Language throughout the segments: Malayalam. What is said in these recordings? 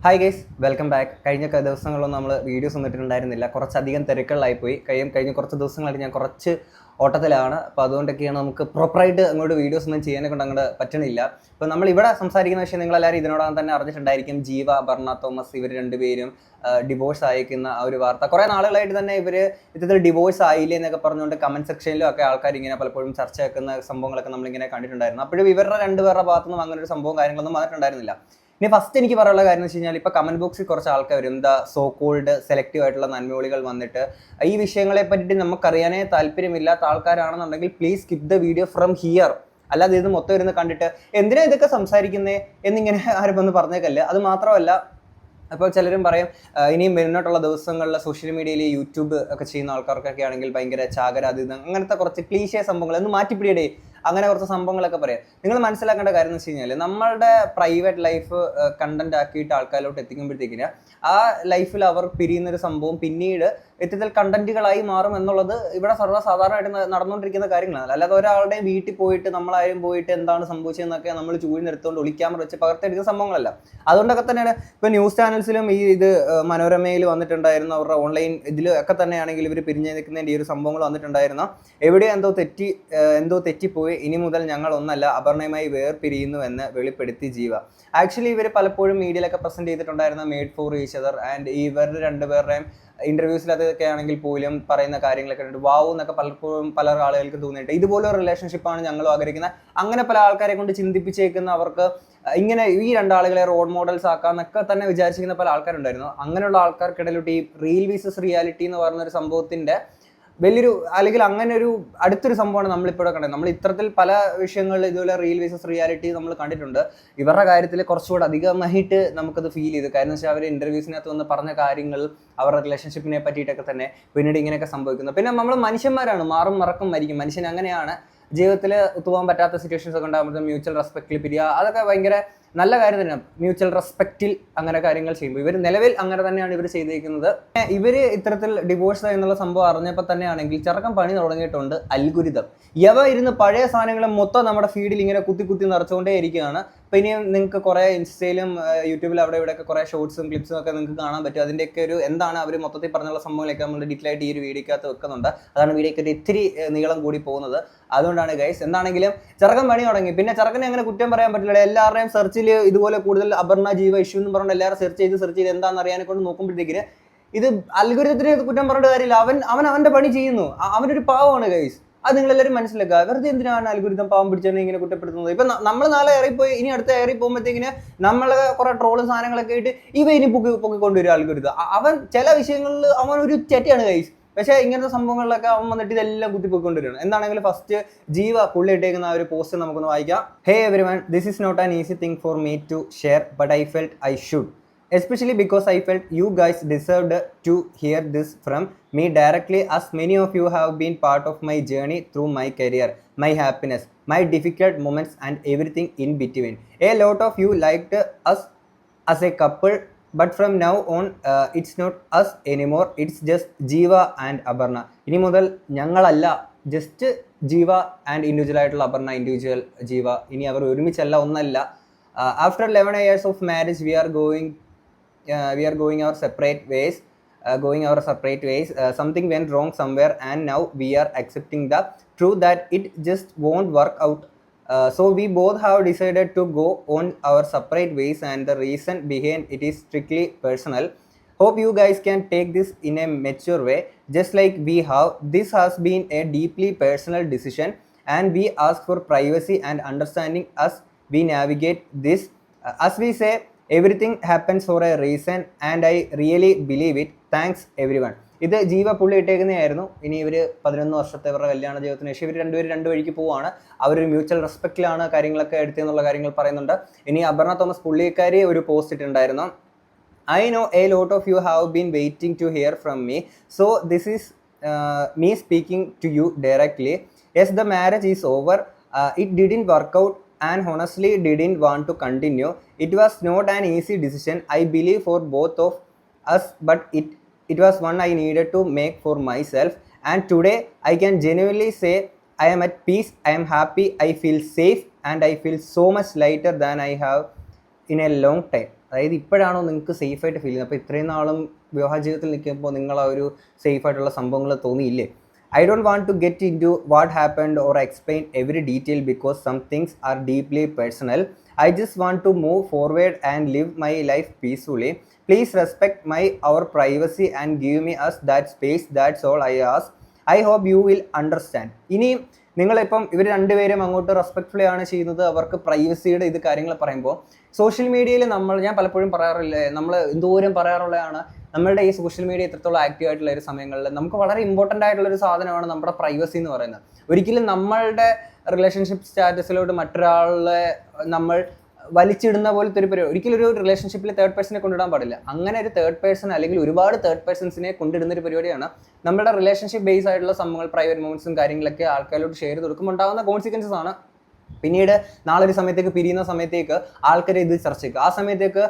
Hi guys, welcome back. കഴിഞ്ഞ ദിവസങ്ങളൊന്നും നമ്മൾ വീഡിയോസ് വന്നിട്ടുണ്ടായിരുന്നില്ല. കുറച്ചധികം തിരക്കുകളിലായിപ്പോയി. കഴിഞ്ഞ കുറച്ച് ദിവസങ്ങളായിട്ട് ഞാൻ കുറച്ച് ഓട്ടത്തിലാണ്. അപ്പോൾ അതുകൊണ്ടൊക്കെയാണ് നമുക്ക് പ്രോപ്പറായിട്ട് അങ്ങോട്ട് വീഡിയോസ് ഒന്നും ചെയ്യാനെ കൊണ്ട് അങ്ങോട്ട് പറ്റണില്ല. ഇപ്പോൾ നമ്മളിവിടെ സംസാരിക്കുന്ന വിഷയം നിങ്ങളെല്ലാവരും ഇതിനോടകം തന്നെ അറിഞ്ഞിട്ടുണ്ടായിരിക്കും. ജീവ, അപർണ തോമസ് ഇവർ രണ്ടുപേരും ഡിവോഴ്സ് അയക്കുന്ന ആ ഒരു വാർത്ത. കുറേ നാളുകളായിട്ട് തന്നെ ഇവർ ഇത്തരത്തിൽ ഡിവോഴ്സ് ആയില്ലേ എന്നൊക്കെ പറഞ്ഞുകൊണ്ട് കമൻറ്റ് സെക്ഷനിലും ഒക്കെ ആൾക്കാർ ഇങ്ങനെ പലപ്പോഴും ചർച്ചയാക്കുന്ന സംഭവങ്ങളൊക്കെ നമ്മളിങ്ങനെ കണ്ടിട്ടുണ്ടായിരുന്നു. അപ്പോഴും ഇവരുടെ രണ്ടുപേരുടെ ഭാഗത്തുനിന്നും അങ്ങനെ ഒരു സംഭവം കാര്യങ്ങളൊന്നും വന്നിട്ടുണ്ടായിരുന്നില്ല. ഇനി ഫസ്റ്റ് എനിക്ക് പറയാനുള്ള കാര്യം എന്ന് വെച്ച് കഴിഞ്ഞാൽ, ഇപ്പോൾ കമന്റ് ബോക്സിൽ കുറച്ച് ആൾക്കാർ എന്താ സോ കോൾഡ് സെലക്റ്റീവ് ആയിട്ടുള്ള നന്മവിളികൾ വന്നിട്ട് ഈ വിഷയങ്ങളെ പറ്റിയിട്ട് നമുക്കറിയാനേ താല്പര്യമില്ലാത്ത ആൾക്കാരാണെന്നുണ്ടെങ്കിൽ please skip the video from here. അല്ലാതെ ഇത് മൊത്തം ഇരുന്ന് കണ്ടിട്ട് എന്തിനാ ഇതൊക്കെ സംസാരിക്കുന്നേ എന്നിങ്ങനെ ആരും വന്ന് പറഞ്ഞേക്കല്ലേ. അത് മാത്രമല്ല, അപ്പോൾ ചിലരും പറയും ഇനിയും മുന്നോട്ടുള്ള ദിവസങ്ങളിൽ സോഷ്യൽ മീഡിയയിൽ യൂട്യൂബ് ഒക്കെ ചെയ്യുന്ന ആൾക്കാർക്കൊക്കെ ആണെങ്കിൽ ഭയങ്കര ചാകരാതീതം അങ്ങനത്തെ കുറച്ച് ക്ലീശേ സംഭവങ്ങൾ ഒന്ന് മാറ്റിപ്പിടിയടേ, അങ്ങനെ കുറച്ച് സംഭവങ്ങളൊക്കെ പറയാം. നിങ്ങൾ മനസ്സിലാക്കേണ്ട കാര്യം എന്ന് വെച്ച് കഴിഞ്ഞാൽ, നമ്മളുടെ പ്രൈവറ്റ് ലൈഫ് കണ്ടന്റ് ആക്കിയിട്ട് ആൾക്കാരിലോട്ട് എത്തിക്കുമ്പോഴത്തേക്കിന് ആ ലൈഫിൽ അവർ പിരിയുന്നൊരു സംഭവം പിന്നീട് ഇത്തരത്തിൽ കണ്ടന്റുകളായി മാറും എന്നുള്ളത് ഇവിടെ സർവ്വസാധാരണമായിട്ട് നടന്നുകൊണ്ടിരിക്കുന്ന കാര്യങ്ങളാണ്. അല്ലാതെ ഒരാളുടെയും വീട്ടിൽ പോയിട്ട് നമ്മളാരും പോയിട്ട് എന്താണ് സംഭവിച്ചതെന്നൊക്കെ നമ്മൾ ചൂഴ്ന്നെടുത്തുകൊണ്ട് ഒളിക്യാമറ വെച്ച് പകർത്തെടുക്കുന്ന സംഭവങ്ങളല്ല. അതുകൊണ്ടൊക്കെ തന്നെയാണ് ഇപ്പോൾ ന്യൂസ് ചാനൽസിലും ഇത് മനോരമയിൽ വന്നിട്ടുണ്ടായിരുന്നു, അവരുടെ ഓൺലൈൻ ഇതിൽ ഒക്കെ തന്നെയാണെങ്കിൽ ഇവർ പിരിഞ്ഞു നിൽക്കുന്നതിൻ്റെ ഈ ഒരു സംഭവങ്ങൾ വന്നിട്ടുണ്ടായിരുന്നു. എവിടെയോ എന്തോ തെറ്റിപ്പോയി, ഇനി മുതൽ ഞങ്ങൾ ഒന്നല്ല, അപർണയുമായി വേർപിരിയുന്നുവെന്ന് വെളിപ്പെടുത്തി ജീവ. ആക്ച്വലി ഇവർ പലപ്പോഴും മീഡിയയിലൊക്കെ പ്രസന്റ് ചെയ്തിട്ടുണ്ടായിരുന്ന made for each other and ഇവരുടെ രണ്ടുപേരുടെയും ഇന്റർവ്യൂസിൽ അതൊക്കെ ആണെങ്കിൽ പോലും പറയുന്ന കാര്യങ്ങളൊക്കെ ഉണ്ട് വാവു എന്നൊക്കെ പലപ്പോഴും പല ആളുകൾക്ക് തോന്നിയിട്ട് ഇതുപോലെ ഒരു റിലേഷൻഷിപ്പാണ് ഞങ്ങളും ആഗ്രഹിക്കുന്നത്. അങ്ങനെ പല ആൾക്കാരെ കൊണ്ട് ചിന്തിപ്പിച്ചേക്കുന്ന, അവർക്ക് ഇങ്ങനെ ഈ രണ്ടാളുകളെ റോൾ മോഡൽസ് ആക്കാന്നൊക്കെ തന്നെ വിചാരിച്ചിരിക്കുന്ന പല ആൾക്കാരുണ്ടായിരുന്നു. അങ്ങനെയുള്ള ആൾക്കാർക്കിടയിലോട്ട് ഈ റിയൽ വീസസ് റിയാലിറ്റി എന്ന് പറയുന്നൊരു സംഭവത്തിന്റെ വലിയൊരു, അല്ലെങ്കിൽ അങ്ങനെ ഒരു അടുത്തൊരു സംഭവമാണ് നമ്മളിപ്പോൾ കണ്ടത്. നമ്മൾ ഇത്തരത്തിൽ പല വിഷയങ്ങളിൽ ഇതുപോലെ റിയൽ വേഴ്സസ് റിയാലിറ്റി നമ്മൾ കണ്ടിട്ടുണ്ട്. ഇവരുടെ കാര്യത്തിൽ കുറച്ചുകൂടെ അധികമായിട്ട് നമുക്കത് ഫീൽ ചെയ്തു. കാരണം വെച്ചാൽ അവർ ഇന്റർവ്യൂസിനകത്ത് വന്ന് പറഞ്ഞ കാര്യങ്ങൾ, അവരുടെ റിലേഷൻഷിപ്പിനെ പറ്റിയിട്ടൊക്കെ തന്നെ പിന്നീട് ഇങ്ങനെയൊക്കെ സംഭവിക്കുന്നു. പിന്നെ നമ്മൾ മനുഷ്യന്മാരാണ്, മാറും മറക്കും മരിക്കും. മനുഷ്യൻ അങ്ങനെയാണ്. ജീവിതത്തിൽ ഒത്തുപോകാൻ പറ്റാത്ത സിറ്റുവേഷൻസ് ഒക്കെ ഉണ്ടാകുമ്പോൾ മ്യൂച്വൽ റെസ്പെക്റ്റിൽ പിരിയുക, അതൊക്കെ ഭയങ്കര നല്ല കാര്യം തന്നെയാണ്. മ്യൂച്വൽ റെസ്പെക്റ്റിൽ അങ്ങനെ കാര്യങ്ങൾ ചെയ്യുമ്പോൾ ഇവർ നിലവിൽ അങ്ങനെ തന്നെയാണ് ഇവർ ചെയ്തിരിക്കുന്നത്. ഇവര് ഇത്തരത്തിൽ ഡിവോഴ്സ് എന്നുള്ള സംഭവം അറിഞ്ഞപ്പോൾ തന്നെയാണെങ്കിൽ ചെറുക്കം പണി തുടങ്ങിയിട്ടുണ്ട് അൽഗുരിതം. ഇരുന്ന് പഴയ സാധനങ്ങളും മൊത്തം നമ്മുടെ ഫീഡിൽ ഇങ്ങനെ കുത്തി നിറച്ചുകൊണ്ടേ ഇരിക്കുകയാണ്. അപ്പോൾ ഇനിയും നിങ്ങൾക്ക് കുറേ ഇൻസ്റ്റയിലും യൂട്യൂബിലും അവിടെ ഇവിടെയൊക്കെ കുറേ ഷോർട്സും ക്ലിപ്സും ഒക്കെ നിങ്ങൾക്ക് കാണാൻ പറ്റും. അതിൻ്റെയൊക്കെ ഒരു എന്താണ് അവർ മൊത്തത്തിൽ പറഞ്ഞുള്ള സംഭവങ്ങളൊക്കെ നമ്മൾ ഡീറ്റെയിൽ ആയിട്ട് ഈ ഒരു വീഡിയോക്കകത്ത് വെക്കുന്നുണ്ട്. അതാണ് വീഡിയോക്ക് ഒരു ഇത്തിരി നീളം കൂടി പോകുന്നത്. അതുകൊണ്ടാണ് ഗൈസ്. എന്താണെങ്കിലും ചെറുക്കൻ പണി തുടങ്ങി. പിന്നെ ചെറുക്കനെ അങ്ങനെ കുറ്റം പറയാൻ പറ്റില്ല. എല്ലാവരുടെയും സെർച്ചിൽ ഇതുപോലെ കൂടുതൽ അപർണ ജീവ ഇഷ്യൂ എന്ന് പറഞ്ഞുകൊണ്ട് എല്ലാവരും സെർച്ച് ചെയ്ത് എന്താണെന്ന് അറിയാനെ കൊണ്ട് നോക്കുമ്പോഴത്തേക്കിന് ഇത് അൽഗോരിതത്തിനെ കുറ്റം പറഞ്ഞിട്ട് കാര്യമില്ല. അവൻ്റെ പണി ചെയ്യുന്നു. അവനൊരു പാവമാണ് ഗൈസ്. അത് നിങ്ങളെല്ലാവരും മനസ്സിലാക്കുക. വെറുതെ എന്തിനാണ് അൽഗോരിതം പാവം പിടിച്ചാണ് ഇങ്ങനെ കുറ്റപ്പെടുത്തുന്നത്? ഇപ്പം നമ്മൾ നാളെ ഏറിപ്പോയി, ഇനി അടുത്ത ഏറി പോകുമ്പോഴത്തേക്കിന് നമ്മളെ കുറെ ട്രോള് സാധനങ്ങളൊക്കെ ആയിട്ട് ഇനി പൊക്കിക്കൊണ്ടുവരും അൽഗോരിതം. അവൻ ചില വിഷയങ്ങളിൽ അവൻ ഒരു ചെറ്റയാണ് ഗൈസ്. പക്ഷേ ഇങ്ങനത്തെ സംഭവങ്ങളിലൊക്കെ അവൻ വന്നിട്ട് ഇതെല്ലാം കുത്തിപ്പോയിക്കൊണ്ടിരിക്കണം. എന്താണെങ്കിലും ഫസ്റ്റ് ജീവ പുള്ളി ഇട്ടേക്കുന്ന ആ ഒരു പോസ്റ്റ് നമുക്കൊന്ന് വായിക്കാം. Hey everyone, this is not an easy thing for me to share, but I felt I should. Especially because I felt you guys deserved to hear this from me directly, as many of you have been part of my journey through my career, my happiness, my difficult moments and everything in between. A lot of you liked us as a couple, but from now on it's not us anymore, it's just Jeeva and Abarna. ഇനി മുതൽ ഞങ്ങളല്ല, ജസ്റ്റ് ജീവ ആൻഡ് ഇൻഡിവിജ്വൽ ആയിട്ടുള്ള അപർണ, ഇൻഡിവിജ്വൽ ജീവ. ഇനി അവർ ഒരുമിച്ചല്ല, ഒന്നല്ല. After 11 years of marriage we are going our separate ways. Something went wrong somewhere and now we are accepting the truth that it just won't work out. So we both have decided to go on our separate ways, and the reason behind it is strictly personal. Hope you guys can take this in a mature way, just like we have. This has been a deeply personal decision and we ask for privacy and understanding as we navigate this. As we say, everything happens for a reason and I really believe it. Thanks everyone. ഇത് ജീവ പുള്ളി ഇട്ടേക്കുന്നതായിരുന്നു. ഇനി ഇവർ 11 വർഷത്തെ ഇവരുടെ കല്യാണ ജീവിതത്തിന് ശേഷം ഇവർ രണ്ടുപേരും രണ്ട് വഴിക്ക് പോവുകയാണ്. അവരൊരു മ്യൂച്വൽ റെസ്പെക്റ്റിലാണ് കാര്യങ്ങളൊക്കെ എടുത്തെന്നുള്ള കാര്യങ്ങൾ പറയുന്നുണ്ട്. ഇനി അപർണ തോമസ് പുള്ളിക്കാരി ഒരു പോസ്റ്റ് ഇട്ടിട്ടുണ്ടായിരുന്നു. I know a lot of you have been waiting to hear from me, so this is me speaking to you directly. Yes, the marriage is over. It didn't work out and honestly didn't want to continue. It was not an easy decision, I believe, for both of us, but it was one I needed to make for myself. And today I can genuinely say I am at peace, I am happy, I feel safe and I feel so much lighter than I have in a long time. അതായത് ഇപ്പോഴാണോ നിങ്ങൾക്ക് സേഫായിട്ട് ഫീൽ ചെയ്യുന്നത്? അപ്പോൾ ഇത്രയും നാളും വിവാഹ ജീവിതത്തിൽ നിൽക്കുമ്പോൾ നിങ്ങൾ ആ ഒരു സേഫായിട്ടുള്ള സംഭവങ്ങൾ തോന്നിയില്ലേ? I don't want to get into what happened or explain every detail because some things are deeply personal. I just want to move forward and live my life peacefully. Please respect our privacy and give me us that space. That's all I ask. I hope you will understand. ഇനി നിങ്ങളിപ്പം ഇവർ രണ്ടുപേരും അങ്ങോട്ട് റെസ്പെക്ട്ഫുള്ളി ആണ് ചെയ്യുന്നത്. അവർക്ക് പ്രൈവസിയുടെ ഇത് കാര്യങ്ങൾ പറയുമ്പോൾ സോഷ്യൽ മീഡിയയിൽ ഞാൻ പലപ്പോഴും പറയാറില്ലേ, നമ്മൾ എന്തോരം പറയാറുള്ളതാണ്, നമ്മളുടെ ഈ സോഷ്യൽ മീഡിയ എത്രത്തോളം ആക്റ്റീവ് ആയിട്ടുള്ള ഒരു സമയങ്ങളിൽ നമുക്ക് വളരെ ഇമ്പോർട്ടൻ്റ് ആയിട്ടുള്ള ഒരു സാധനമാണ് നമ്മുടെ പ്രൈവസി എന്ന് പറയുന്നത്. ഒരിക്കലും നമ്മളുടെ റിലേഷൻഷിപ്പ് സ്റ്റാറ്റസിലോട്ട് മറ്റൊരാളെ നമ്മൾ വലിച്ചിടുന്ന പോലത്തെ ഒരു പരിപാടി ഒരിക്കലും ഒരു റിലേഷൻഷിപ്പിൽ തേർഡ് പേഴ്സണെ കൊണ്ടിടാൻ പാടില്ല. അങ്ങനെ ഒരു തേർഡ് പേഴ്സൺ അല്ലെങ്കിൽ ഒരുപാട് തേർഡ് പേഴ്സൺസിനെ കൊണ്ടിടുന്ന ഒരു പരിപാടിയാണ് നമ്മുടെ റിലേഷൻഷിപ്പ് ബേസ് ആയിട്ടുള്ള സംഭവങ്ങൾ, പ്രൈവറ്റ് മൊമെന്റ്സും കാര്യങ്ങളൊക്കെ ആൾക്കാരോട് ഷെയർ ചെയ്ത് കൊടുക്കുമ്പോൾ ഉണ്ടാകുന്ന കോൺസിക്വൻസസ് ആണ്. പിന്നീട് നാളൊരു സമയത്തേക്ക് പിരിയുന്ന സമയത്തേക്ക് ആൾക്കാർ ഇത് ചർച്ച ചെയ്യുക. ആ സമയത്തേക്ക്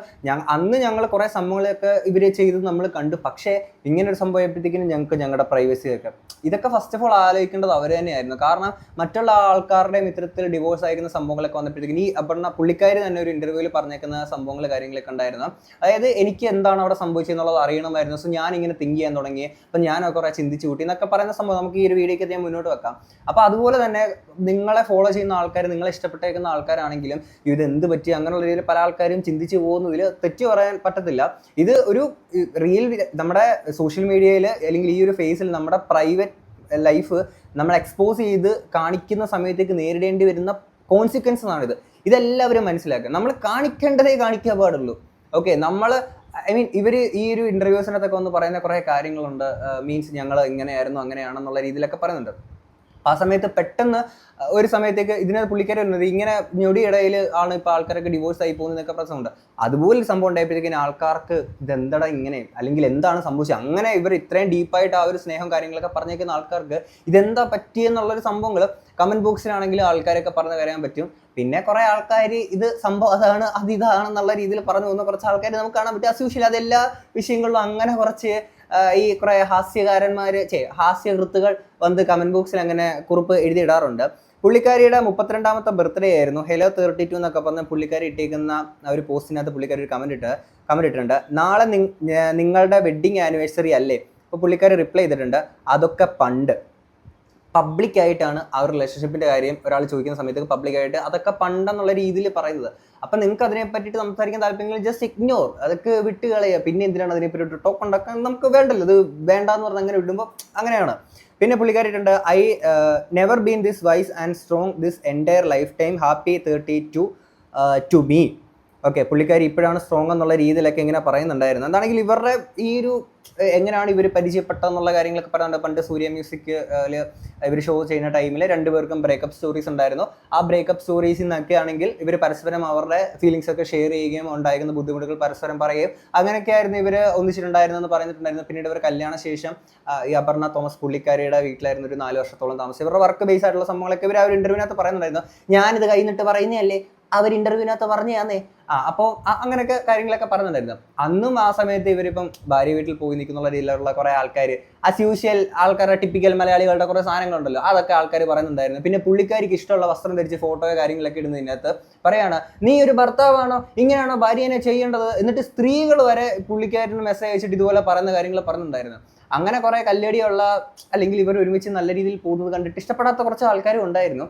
അന്ന് ഞങ്ങൾ കുറേ സംഭവങ്ങളൊക്കെ ഇവർ ചെയ്ത് നമ്മൾ കണ്ടു, പക്ഷേ ഇങ്ങനൊരു സംഭവമായപ്പോഴത്തേക്കും ഞങ്ങൾക്ക് ഞങ്ങളുടെ പ്രൈവസി ഒക്കെ ഇതൊക്കെ ഫസ്റ്റ് ഓഫ് ഓൾ ആലോചിക്കേണ്ടത് അവർ തന്നെയായിരുന്നു. കാരണം മറ്റുള്ള ആൾക്കാരുടെ ഇത്തരത്തിൽ ഡിവോഴ്സ് ആയിരിക്കുന്ന സംഭവങ്ങളൊക്കെ വന്നപ്പോഴത്തേക്കും ഈ പറഞ്ഞ പുള്ളിക്കാരി തന്നെ ഒരു ഇന്റർവ്യൂവിൽ പറഞ്ഞേക്കുന്ന സംഭവങ്ങൾ കാര്യങ്ങളൊക്കെ ഉണ്ടായിരുന്നു. അതായത് എനിക്ക് എന്താണ് അവിടെ സംഭവിച്ചതെന്നുള്ളത് അറിയണമായിരുന്നു. സോ ഞാൻ ഇങ്ങനെ തിങ്ക് ചെയ്യാൻ തുടങ്ങി, അപ്പം ഞാൻ കുറേ ചിന്തിച്ചു കൂട്ടി എന്നൊക്കെ പറയുന്ന സംഭവം നമുക്ക് ഈ ഒരു വീഡിയോയ്ക്ക് ഞാൻ മുന്നോട്ട് വെക്കാം. അപ്പോൾ അതുപോലെ തന്നെ നിങ്ങളെ ഫോളോ ചെയ്യുന്ന ആൾക്കാർ, നിങ്ങളെ ഇഷ്ടപ്പെട്ടേക്കുന്ന ആൾക്കാരാണെങ്കിലും ഇത് എന്ത് പറ്റി അങ്ങനെയുള്ള രീതിയിൽ പല ആൾക്കാരും ചിന്തിച്ച് പോകുന്നതിൽ തെറ്റ് പറയാൻ പറ്റത്തില്ല. ഇത് ഒരു റിയൽ നമ്മുടെ സോഷ്യൽ മീഡിയയിൽ അല്ലെങ്കിൽ ഈ ഒരു ഫേസിൽ നമ്മുടെ പ്രൈവറ്റ് ലൈഫ് നമ്മൾ എക്സ്പോസ് ചെയ്ത് കാണിക്കുന്ന സമയത്തേക്ക് നേരിടേണ്ടി വരുന്ന കോൺസിക്വൻസസ് ആണിത്. ഇതെല്ലാവരും മനസ്സിലാക്കുക. നമ്മൾ കാണിക്കേണ്ടതേ കാണിക്കാൻ പാടുള്ളൂ. ഓക്കെ, നമ്മൾ ഇവർ ഈ ഒരു ഇൻ്റർവ്യൂസിനകത്തൊക്കെ ഒന്ന് പറയുന്ന കുറേ കാര്യങ്ങളുണ്ട്. മീൻസ് ഞങ്ങൾ ഇങ്ങനെയായിരുന്നു അങ്ങനെയാണെന്നുള്ള രീതിയിലൊക്കെ പറയുന്നുണ്ട്. ആ സമയത്ത് പെട്ടെന്ന് ഒരു സമയത്തേക്ക് ഇതിനകത്ത് പുള്ളിക്കാരി വരുന്നത് ഇങ്ങനെ ഞൊടിയിടയിൽ ആണ് ഇപ്പോൾ ആൾക്കാരൊക്കെ ഡിവോഴ്സ് ആയി പോകുന്നതൊക്കെ പ്രശ്നമുണ്ട്. അതുപോലെ സംഭവം ഉണ്ടായപ്പോഴത്തേക്കും ആൾക്കാർക്ക് ഇതെന്തടാ ഇങ്ങനെ, അല്ലെങ്കിൽ എന്താണ് സംഭവിച്ചത്, അങ്ങനെ ഇവർ ഇത്രയും ഡീപ്പായിട്ട് ആ ഒരു സ്നേഹം കാര്യങ്ങളൊക്കെ പറഞ്ഞേക്കുന്ന ആൾക്കാർക്ക് ഇതെന്താ പറ്റിയെന്നുള്ളൊരു സംഭവങ്ങൾ കമൻറ്റ് ബോക്സിലാണെങ്കിലും ആൾക്കാരൊക്കെ പറഞ്ഞു തരാൻ പറ്റും. പിന്നെ കുറേ ആൾക്കാർ ഇത് സംഭവം അതാണ് അതിതാണെന്നുള്ള രീതിയിൽ പറഞ്ഞു പോകുന്ന കുറച്ച് ആൾക്കാർ നമുക്ക് കാണാൻ പറ്റും. അസ്യൂഷ്യൽ അതെല്ലാ വിഷയങ്ങളിലും അങ്ങനെ കുറച്ച് ഈ കുറേ ഹാസ്യകൃത്തുകൾ വന്ന് കമൻറ്റ് ബോക്സിൽ അങ്ങനെ കുറിപ്പ് എഴുതിയിടാറുണ്ട്. പുള്ളിക്കാരിയുടെ 32ാമത്തെ ബർത്ത്ഡേ ആയിരുന്നു. ഹെലോ 32 എന്നൊക്കെ പറഞ്ഞ പുള്ളിക്കാരി ഇട്ടേക്കുന്ന ഒരു പോസ്റ്റിനകത്ത് പുള്ളിക്കാരി ഒരു കമൻറ്റ് ഇട്ടിട്ടുണ്ട്. നാളെ നിങ്ങളുടെ വെഡ്ഡിങ് ആനിവേഴ്സറി അല്ലേ? അപ്പോൾ പുള്ളിക്കാരി റിപ്ലൈ ചെയ്തിട്ടുണ്ട്, അതൊക്കെ പണ്ട്. പബ്ലിക്കായിട്ടാണ് ആ ഒരു റിലേഷൻഷിപ്പിൻ്റെ കാര്യം ഒരാൾ ചോദിക്കുന്ന സമയത്തേക്ക് പബ്ലിക്കായിട്ട് അതൊക്കെ പണ്ടെന്നുള്ള രീതിയിൽ പറയുന്നത്. അപ്പം നിങ്ങൾക്ക് അതിനെ പറ്റിയിട്ട് സംസാരിക്കാൻ താല്പര്യമെങ്കിൽ ജസ്റ്റ് ഇഗ്നോർ, അതൊക്കെ വിട്ട് കളയുക. പിന്നെ എന്തിനാണ് അതിനെപ്പറ്റി ടോക്ക് ഉണ്ടാക്കാൻ നമുക്ക് വേണ്ടല്ലോ, ഇത് വേണ്ടാന്ന് പറഞ്ഞാൽ അങ്ങനെ വിടുമ്പോൾ അങ്ങനെയാണ്. പിന്നെ പുള്ളിക്കാരിട്ടുണ്ട്, I never been this wise and strong this entire life time, happy 32 to me. Okay, പുള്ളിക്കാരി ഇപ്പോഴാണ് സ്ട്രോങ് എന്നുള്ള രീതിയിലൊക്കെ ഇങ്ങനെ പറയുന്നുണ്ടായിരുന്നു. എന്താണെങ്കിൽ ഇവരുടെ ഈ ഒരു എങ്ങനെയാണ് ഇവർ പരിചയപ്പെട്ടതെന്നുള്ള കാര്യങ്ങളൊക്കെ പറയുന്നുണ്ട്. പണ്ട് സൂര്യ മ്യൂസിക് ഇവർ ഷോ ചെയ്യുന്ന ടൈമിൽ രണ്ടുപേർക്കും ബ്രേക്കപ്പ് സ്റ്റോറീസ് ഉണ്ടായിരുന്നു. ആ ബ്രേക്കപ്പ് സ്റ്റോറീസിൽ നിന്നൊക്കെ ആണെങ്കിൽ ഇവർ പരസ്പരം അവരുടെ ഫീലിങ്സ് ഒക്കെ ഷെയർ ചെയ്യുകയും ഉണ്ടായിരുന്ന ബുദ്ധിമുട്ടുകൾ പരസ്പരം പറയുകയും അങ്ങനെയൊക്കെ ആയിരുന്നു ഇവർ ഒന്നിച്ചിട്ടുണ്ടായിരുന്നെന്ന് പറഞ്ഞിട്ടുണ്ടായിരുന്നു. പിന്നീട് ഇവർ കല്യാണ ശേഷം ഈ അപർണ തോമസ് പുള്ളിക്കാരിയുടെ വീട്ടിലായിരുന്നു ഒരു 4 വർഷത്തോളം താമസിച്ചു. ഇവരുടെ വർക്ക് ബേസ് ആയിട്ടുള്ള സംഭവങ്ങളൊക്കെ ഇവർ ആ ഒരു ഇന്റർവ്യൂവിനകത്ത് പറയുന്നുണ്ടായിരുന്നു. ഞാനിത് കഴിഞ്ഞിട്ട് പറയുന്നതല്ലേ, അവർ ഇന്റർവ്യൂവിനകത്ത് പറഞ്ഞേ. അപ്പോൾ അങ്ങനെയൊക്കെ കാര്യങ്ങളൊക്കെ പറയുന്നുണ്ടായിരുന്നു. അന്നും ആ സമയത്ത് ഇവരിപ്പം ഭാര്യ വീട്ടിൽ പോയി നിൽക്കുന്നുള്ള രീതിയിലുള്ള കുറേ ആൾക്കാർ, ആസ് യൂഷ്വൽ ആൾക്കാരുടെ ടിപ്പിക്കൽ മലയാളികളുടെ കുറേ സാധനങ്ങളുണ്ടല്ലോ, അതൊക്കെ ആൾക്കാർ പറയുന്നുണ്ടായിരുന്നു. പിന്നെ പുള്ളിക്കാരിക്ക് ഇഷ്ടമുള്ള വസ്ത്രം ധരിച്ച് ഫോട്ടോയോ കാര്യങ്ങളൊക്കെ ഇടുന്നതിനകത്ത് പറയാണ്, നീ ഒരു ഭർത്താവാണോ, ഇങ്ങനെയാണോ ഭാര്യനെ ചെയ്യേണ്ടത്, എന്നിട്ട് സ്ത്രീകൾ വരെ പുള്ളിക്കാരിന് മെസ്സേജ് അയച്ചിട്ട് ഇതുപോലെ പറയുന്ന കാര്യങ്ങൾ പറയുന്നുണ്ടായിരുന്നു. അങ്ങനെ കുറേ കല്ലടിയുള്ള അല്ലെങ്കിൽ ഇവർ ഒരുമിച്ച് നല്ല രീതിയിൽ പോകുന്നത് കണ്ടിട്ട് ഇഷ്ടപ്പെടാത്ത കുറച്ച് ആൾക്കാരും ഉണ്ടായിരുന്നു.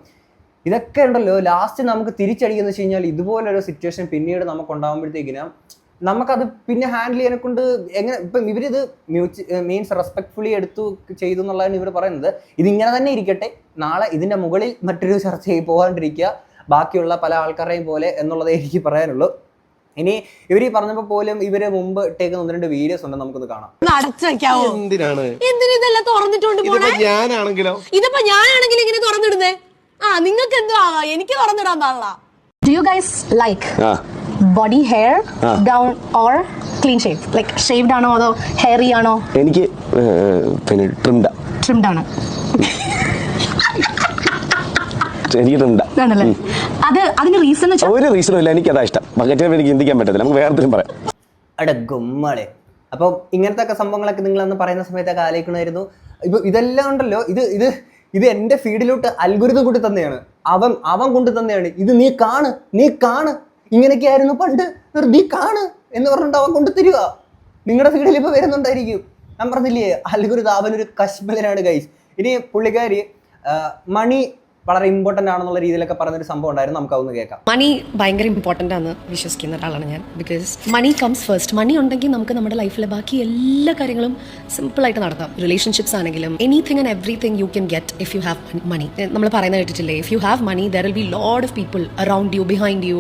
ഇതൊക്കെ ഉണ്ടല്ലോ ലാസ്റ്റ് നമുക്ക് തിരിച്ചടിക്കുന്ന വെച്ച് കഴിഞ്ഞാൽ ഇതുപോലൊരു സിറ്റുവേഷൻ പിന്നീട് നമുക്ക് ഉണ്ടാകുമ്പോഴത്തേക്കിനും നമുക്കത് പിന്നെ ഹാൻഡിൽ ചെയ്യാനെ കൊണ്ട് എങ്ങനെ, ഇപ്പം ഇവരിത് മീൻസ് റെസ്പെക്ട്ഫുള്ളി എടുത്തു ചെയ്തു എന്നുള്ളതാണ് ഇവർ പറയുന്നത്. ഇതിങ്ങനെ തന്നെ ഇരിക്കട്ടെ, നാളെ ഇതിൻ്റെ മുകളിൽ മറ്റൊരു ചർച്ചയിൽ പോകാണ്ടിരിക്കുക, ബാക്കിയുള്ള പല ആൾക്കാരെയും പോലെ എന്നുള്ളതേ എനിക്ക് പറയാനുള്ളൂ. ഇനി ഇവർ പറഞ്ഞപ്പോൾ പോലും ഇവര് മുമ്പ് ഇട്ടേക്കുന്ന 1-2 വീഡിയോസ് ഉണ്ട്, നമുക്കൊന്ന് കാണാം. ഇതിപ്പോ ഞാനാണെങ്കിലും ഇങ്ങനെ തുറന്നിടുന്നേ, നിങ്ങൾക്ക് എന്തോ ആവാ, എനിക്ക് തുറന്നിടാൻ പാടില്ല. Do you guys like body hair down or clean shave? Like shaved ആണോ അതോ hairy ആണോ? എനിക്ക് പിന്നെ trimmed ആണ്. എനിക്ക് trimmed ആണല്ലേ? അതിന് റീസൺ ഒരു റീസണും ഇല്ല, എനിക്ക് അതാ ഇഷ്ടം. ബക്കറ്റിനെ എനിക്ക് ചിന്തിക്കാൻ പറ്റത്തില്ല, നമുക്ക് വേറെ എന്തെങ്കിലും പറയാം. അവിടെ ഗുമ്മളെ. അപ്പം ഇങ്ങനത്തെ ഒക്കെ സംഭവങ്ങളൊക്കെ നിങ്ങളന്ന് പറയുന്ന സമയത്തൊക്കെ ആലോചിക്കണമായിരുന്നു. ഇപ്പൊ ഇതെല്ലാം ഉണ്ടല്ലോ, ഇത് എൻ്റെ ഫീഡിലോട്ട് അൽഗോരിതം കൊണ്ട് തന്നെയാണ്, അവൻ കൊണ്ട് തന്നെയാണ്. ഇത് നീ കാണ്, ഇങ്ങനെയൊക്കെ ആയിരുന്നു പണ്ട്, നീ കാണ് എന്ന് പറഞ്ഞിട്ട് അവൻ കൊണ്ടു തരിക. നിങ്ങളുടെ ഫീൽഡിൽ ഇപ്പോൾ വരുന്നുണ്ടായിരിക്കും. ഞാൻ പറഞ്ഞില്ലേ, അല്ലെങ്കിൽ ഒരു താപനൊരു കശ്മീരാണ് ഗൈസ്. ഇനി പുള്ളിക്കാരി മണി വളരെ ഇമ്പോർട്ടൻ്റ് ആണെന്നുള്ള രീതിയിലൊക്കെ പറഞ്ഞൊരു സംഭവം ഉണ്ടായിരുന്നു. നമുക്ക് അതൊന്ന് കേൾക്കാം. മണി ഭയങ്കര ഇമ്പോർട്ടൻ്റ് ആണ് വിശ്വസിക്കുന്ന ഒരാളാണ് ഞാൻ. Because money comes first. Money ഉണ്ടെങ്കിൽ നമുക്ക് നമ്മുടെ ലൈഫിലെ ബാക്കി എല്ലാ കാര്യങ്ങളും സിമ്പിളായിട്ട് നടത്താം. റിലേഷൻഷിപ്സ് ആണെങ്കിലും anything and everything you can get if you have money. നമ്മൾ പറയുന്നത് കേട്ടിട്ടില്ലേ, if you have money there will be lot of people around you, behind you,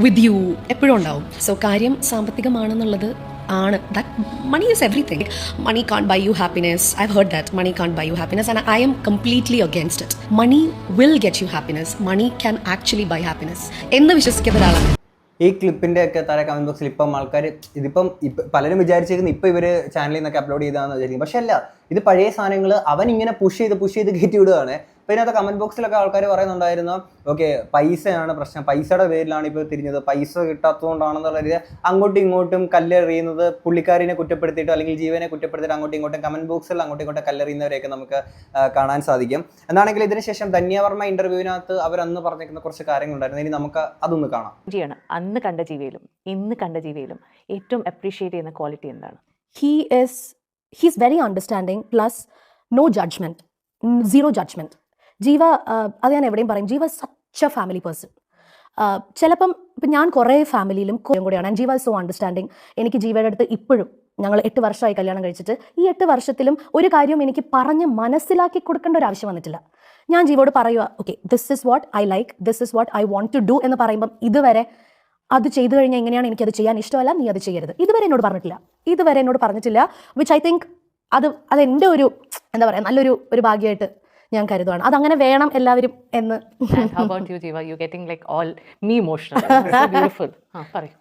with you, എപ്പോഴും ഉണ്ടാവും. സോ കാര്യം സാമ്പത്തികമാണെന്നുള്ളത് ആണ്. That money is everything. Money can't buy you happiness. I heard that money can't buy you happiness and I'm completely against it. Money will get you happiness. Money can actually by happiness എന്ന് വിശ്വസിക്കുന്ന ഒരാളാണ്. ഈ ക്ലിപ്പിൻ്റെ ഒക്കെ താഴെ കമന്റ് ബോക്സിൽ ഇപ്പം ആൾക്കാർ ഇപ്പം പലരും വിചാരിച്ചേക്കുന്നത് ഇപ്പം ഇവർ ചാനലിൽ നിന്നൊക്കെ അപ്ലോഡ് ചെയ്താന്ന് വിചാരിക്കും. പക്ഷെ അല്ല, ഇത് പഴയ സാധനങ്ങൾ അവൻ ഇങ്ങനെ പുഷ് ചെയ്ത് കയറ്റി വിടുകയാണ്. അപ്പോൾ ഇതിനകത്ത് കമന്റ് ബോക്സിലൊക്കെ ആൾക്കാർ പറയുന്നുണ്ടായിരുന്നു, ഓക്കെ പൈസയാണ് പ്രശ്നം, പൈസയുടെ പേരിലാണ് ഇപ്പോൾ തിരിഞ്ഞത്, പൈസ കിട്ടാത്തതുകൊണ്ടാണെന്നുള്ള രീതിയിൽ അങ്ങോട്ടും ഇങ്ങോട്ടും കല്ലെറിയുന്നത്, പുള്ളിക്കാരിനെ കുറ്റപ്പെടുത്തിയിട്ടോ അല്ലെങ്കിൽ ജീവനെ കുറ്റപ്പെടുത്തിയിട്ട് അങ്ങോട്ടും ഇങ്ങോട്ടും കമന്റ് ബോക്സിൽ അങ്ങോട്ടും ഇങ്ങോട്ടും കല്ലെറിയുന്നവരെയൊക്കെ നമുക്ക് കാണാൻ സാധിക്കും. എന്നാണെങ്കിൽ ഇതിന് ശേഷം ധന്യവർമ്മ ഇന്റർവ്യൂവിനകത്ത് അവരന്ന് പറഞ്ഞിരിക്കുന്ന കുറച്ച് കാര്യങ്ങളുണ്ടായിരുന്നു. ഇനി നമുക്ക് അതൊന്ന് കാണാം. അന്ന് കണ്ട ജീവിയിലും ഇന്ന് കണ്ട ജീവിയിലും ഏറ്റവും അപ്രീഷിയേറ്റ് ചെയ്യുന്ന ക്വാളിറ്റി എന്താണ്? He's very understanding, plus no judgment, zero judgment. ജീവ അത് ഞാൻ എവിടെയും പറയും, ജീവ സച്ച് എ ഫാമിലി പേഴ്സൺ. ചിലപ്പം ഇപ്പം ഞാൻ കുറേ ഫാമിലിയിലും കൂടെയാണ്. ആൻഡ് ജീവ സോ അണ്ടർസ്റ്റാൻഡിങ്. എനിക്ക് ജീവയുടെ അടുത്ത് ഇപ്പോഴും, ഞങ്ങൾ 8 വർഷമായി കല്യാണം കഴിച്ചിട്ട്, ഈ 8 വർഷത്തിലും ഒരു കാര്യം എനിക്ക് പറഞ്ഞ് മനസ്സിലാക്കി കൊടുക്കേണ്ട ഒരു ആവശ്യം വന്നിട്ടില്ല. ഞാൻ ജീവോട് പറയുക, okay this is what I like, this is what I want to do എന്ന് പറയുമ്പം ഇതുവരെ അത് ചെയ്തു കഴിഞ്ഞാൽ എങ്ങനെയാണ് എനിക്കത് ചെയ്യാൻ ഇഷ്ടമല്ല, നീ അത് ചെയ്യരുത്, ഇതുവരെ എന്നോട് പറഞ്ഞിട്ടില്ല. വിച്ച് ഐ തിങ്ക് അത് എൻ്റെ ഒരു എന്താ പറയുക, നല്ലൊരു ഭാഗ്യമായിട്ട് ഞാൻ കരുതുകയാണ്. അതങ്ങനെ വേണം എല്ലാവരും എന്ന്. How about you, Jiva? You're getting like all me emotional. So beautiful. പറയൂ.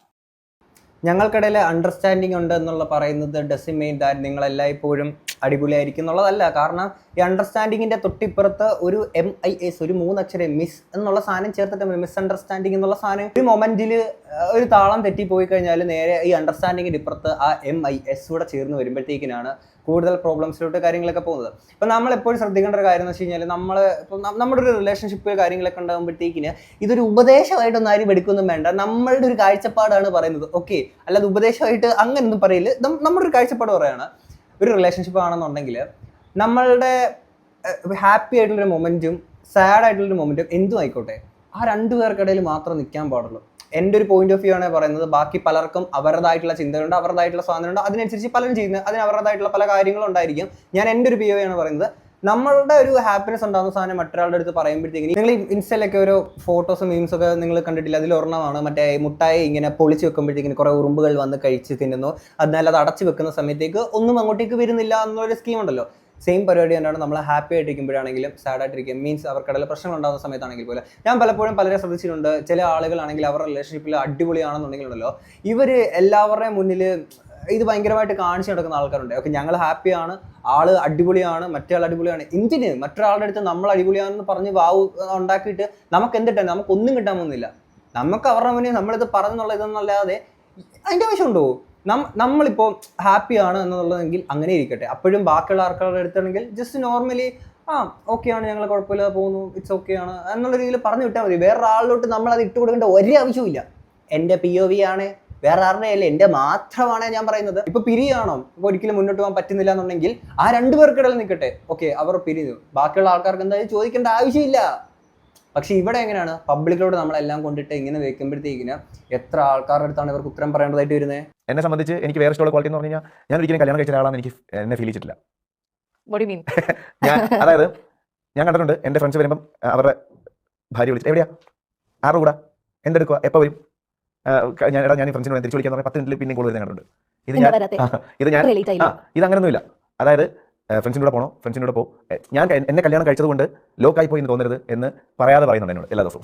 ഞങ്ങൾക്കിടയിൽ അണ്ടർസ്റ്റാൻഡിങ് ഉണ്ട് എന്നുള്ള പറയുന്നത് ഡസൻ മീൻ ദാറ്റ് നിങ്ങളെല്ലായ്പ്പോഴും അടിപൊളിയായിരിക്കും എന്നുള്ളതല്ല. കാരണം ഈ അണ്ടർസ്റ്റാൻഡിങ്ങിൻ്റെ തൊട്ടിപ്പുറത്ത് ഒരു MIS, ഒരു 3 അക്ഷരം മിസ് എന്നുള്ള സാധനം ചേർത്തിട്ട് മിസ് അണ്ടർസ്റ്റാൻഡിങ് എന്നുള്ള സാധനം ഒരു മൊമെന്റിൽ ഒരു താളം തെറ്റിപ്പോയി കഴിഞ്ഞാൽ നേരെ ഈ അണ്ടർസ്റ്റാൻഡിങ്ങിൻ്റെ ഇപ്പുറത്ത് ആ MIS കൂടെ ചേർന്ന് വരുമ്പോഴത്തേക്കിനാണ് കൂടുതൽ പ്രോബ്ലംസിലോട്ട് കാര്യങ്ങളൊക്കെ പോകുന്നത്. ഇപ്പം നമ്മളെപ്പോഴും ശ്രദ്ധിക്കേണ്ട ഒരു കാര്യം എന്ന് വെച്ച് കഴിഞ്ഞാൽ, ഇപ്പം നമ്മുടെ ഒരു റിലേഷൻഷിപ്പ് കാര്യങ്ങളൊക്കെ ഉണ്ടാകുമ്പോഴത്തേക്കിന് ഇതൊരു ഉപദേശമായിട്ടൊന്നും ആരും എടുക്കൊന്നും വേണ്ട. നമ്മളുടെ ഒരു കാഴ്ചപ്പാടാണ് പറയുന്നത്, ഓക്കെ? അല്ലാതെ ഉപദേശമായിട്ട് അങ്ങനെയൊന്നും പറയില്ല. നമ്മുടെ ഒരു കാഴ്ചപ്പാട് പറയുകയാണ്. ഒരു റിലേഷൻഷിപ്പ് ആണെന്നുണ്ടെങ്കിൽ നമ്മളുടെ ഹാപ്പി ആയിട്ടുള്ളൊരു മൊമെൻറ്റും സാഡ് ആയിട്ടുള്ളൊരു മൊമെൻറ്റും എന്തും ആയിക്കോട്ടെ, ആ 2 പേർക്കിടയിൽ മാത്രം നിൽക്കാൻ പാടുള്ളൂ. എൻ്റെ ഒരു പോയിന്റ് ഓഫ് വ്യൂ ആണ് പറയുന്നത്. ബാക്കി പലർക്കും അവരുടേതായിട്ടുള്ള ചിന്തകളുണ്ട്, അവരുടേതായിട്ടുള്ള സ്വാതന്ത്ര്യമുണ്ട്. അതിനനുസരിച്ച് പലരും ചെയ്യുന്നത്, അതിന് അവരുടേതായിട്ടുള്ള പല കാര്യങ്ങളും ഉണ്ടായിരിക്കും. ഞാൻ എൻ്റെ ഒരു POV ആണ് പറയുന്നത്. നമ്മളുടെ ഒരു ഹാപ്പിനെസ് ഉണ്ടാകുന്ന സാധനം മറ്റൊരാളുടെ അടുത്ത് പറയുമ്പോഴത്തേക്കും, നിങ്ങൾ ഇൻസ്റ്റയിലൊക്കെ ഓരോ ഫോട്ടോസും മീംസൊക്കെ നിങ്ങൾ കണ്ടിട്ടില്ല? അതിൽ ഒരെണ്ണമാണ് മറ്റേ മുട്ടായി ഇങ്ങനെ പൊളിച്ച് വെക്കുമ്പോഴത്തേക്കിന് കുറേ ഉറുമ്പുകൾ വന്ന് കഴിച്ച് തിന്നുന്നു, അതിനാൽ അത് അടച്ചു വെക്കുന്ന സമയത്തേക്ക് ഒന്നും അങ്ങോട്ടേക്ക് വരുന്നില്ല എന്നുള്ളൊരു സ്കീം ഉണ്ടല്ലോ. സെയിം പരിപാടി തന്നെയാണ് നമ്മൾ ഹാപ്പി ആയിട്ടിരിക്കുമ്പോഴാണെങ്കിലും സാഡ് ആയിട്ടിരിക്കും. മീൻസ് അവർക്കിടയിൽ പ്രശ്നങ്ങൾ ഉണ്ടാകുന്ന സമയത്താണെങ്കിൽ പോലും ഞാൻ പലപ്പോഴും പലരെ ശ്രദ്ധിച്ചിട്ടുണ്ട്. ചില ആളുകളാണെങ്കിൽ അവരുടെ റിലേഷൻഷിപ്പിൽ അടിപൊളിയാണെന്നുണ്ടെങ്കിലുണ്ടല്ലോ, ഇവർ എല്ലാവരുടെയും മുന്നിൽ ഇത് ഭയങ്കരമായിട്ട് കാണിച്ചു നടക്കുന്ന ആൾക്കാരുണ്ട്. ഓക്കെ, ഞങ്ങൾ ഹാപ്പിയാണ്, ആള് അടിപൊളിയാണ്, മറ്റേ ആൾ അടിപൊളിയാണ്. എന്തിന് മറ്റൊരാളുടെ അടുത്ത് നമ്മൾ അടിപൊളിയാണെന്ന് പറഞ്ഞ് വാവ് ഉണ്ടാക്കിയിട്ട് നമുക്ക് എന്തിട്ടാണ്, നമുക്കൊന്നും കിട്ടാൻ പോകുന്നില്ല. നമുക്ക് അവരുടെ മുന്നിൽ നമ്മളിത് പറഞ്ഞെന്നുള്ള ഇതെന്നല്ലാതെ അതിൻ്റെ ആവശ്യമുണ്ടോ? നമ്മളിപ്പോൾ ഹാപ്പിയാണ് എന്നുള്ളതെങ്കിൽ അങ്ങനെ ഇരിക്കട്ടെ. അപ്പോഴും ബാക്കിയുള്ള ആൾക്കാരുടെ അടുത്താണെങ്കിൽ ജസ്റ്റ് നോർമലി ഓക്കെയാണ്, ഞങ്ങൾ കുഴപ്പമില്ലാതെ പോകുന്നു, ഇറ്റ്സ് ഓക്കെ ആണ് എന്നുള്ള രീതിയിൽ പറഞ്ഞു വിട്ടാൽ മതി. വേറെ ആളിലോട്ട് നമ്മളത് ഇട്ട് കൊടുക്കേണ്ട ഒരു ആവശ്യമില്ല. എൻ്റെ POV ആണ്, വേറെ ആരുടെ അല്ല, എൻ്റെ മാത്രമാണ് ഞാൻ പറയുന്നത്. ഇപ്പൊ പിരിയാണോ, ഇപ്പൊ ഒരിക്കലും മുന്നോട്ട് പോകാൻ പറ്റുന്നില്ല എന്നുണ്ടെങ്കിൽ ആ 2 പേർക്കിടയിൽ നിൽക്കട്ടെ, ഓക്കെ അവർ പിരിഞ്ഞു, ബാക്കിയുള്ള ആൾക്കാർക്ക് എന്തായാലും ചോദിക്കേണ്ട ആവശ്യമില്ല. പക്ഷെ ഇവിടെ എങ്ങനെയാണ്, പബ്ലിക്കിലോട് നമ്മളെല്ലാം കൊണ്ടിട്ട് ഇങ്ങനെ വെക്കുമ്പോഴത്തേക്കിന് എത്ര ആൾക്കാരുടെ അടുത്താണ് ഇവർക്ക് ഉത്തരം പറയേണ്ടതായിട്ട് വരുന്നത്? എന്നെ സംബന്ധിച്ച് എനിക്ക് വേറെ ഇഷ്ടമുള്ള ക്വാളിറ്റി എന്ന് പറഞ്ഞു കഴിഞ്ഞാൽ, ഞാൻ ഒരിക്കലും കല്യാണം കഴിച്ച ഒരാളാണ് എനിക്ക് എന്നെ ഫീൽ ചെയ്തിട്ടില്ല. അതായത് ഞാൻ കണ്ടിട്ടുണ്ട്, എൻ്റെ ഫ്രണ്ട്സ് വരുമ്പം അവരുടെ ഭാര്യ വിളിച്ച് എവിടെയാ, ആരുടെ കൂടെ, എന്തെടുക്കുക, എപ്പോൾ വരും, ഞാൻ ഫ്രണ്ട്സിനോട് തിരിച്ചു വിളിക്കാൻ പറഞ്ഞാൽ 10 മിനിറ്റിൽ പിന്നെ കോൾ വരുന്നത് കണ്ടിട്ടുണ്ട്. ഇത് അങ്ങനെയൊന്നുമില്ല. അതായത് ഫ്രണ്ട്സിൻ്റെ കൂടെ പോകണോ, ഫ്രണ്ട്സിൻ്റെ കൂടെ പോകും. ഞാൻ എന്നെ കല്യാണം കഴിച്ചതുകൊണ്ട് ലോക്കായി പോയി എന്ന് തോന്നരുത് എന്ന് പറയാതെ പറയുന്നുണ്ട് എന്നോട് എല്ലാ ദിവസവും.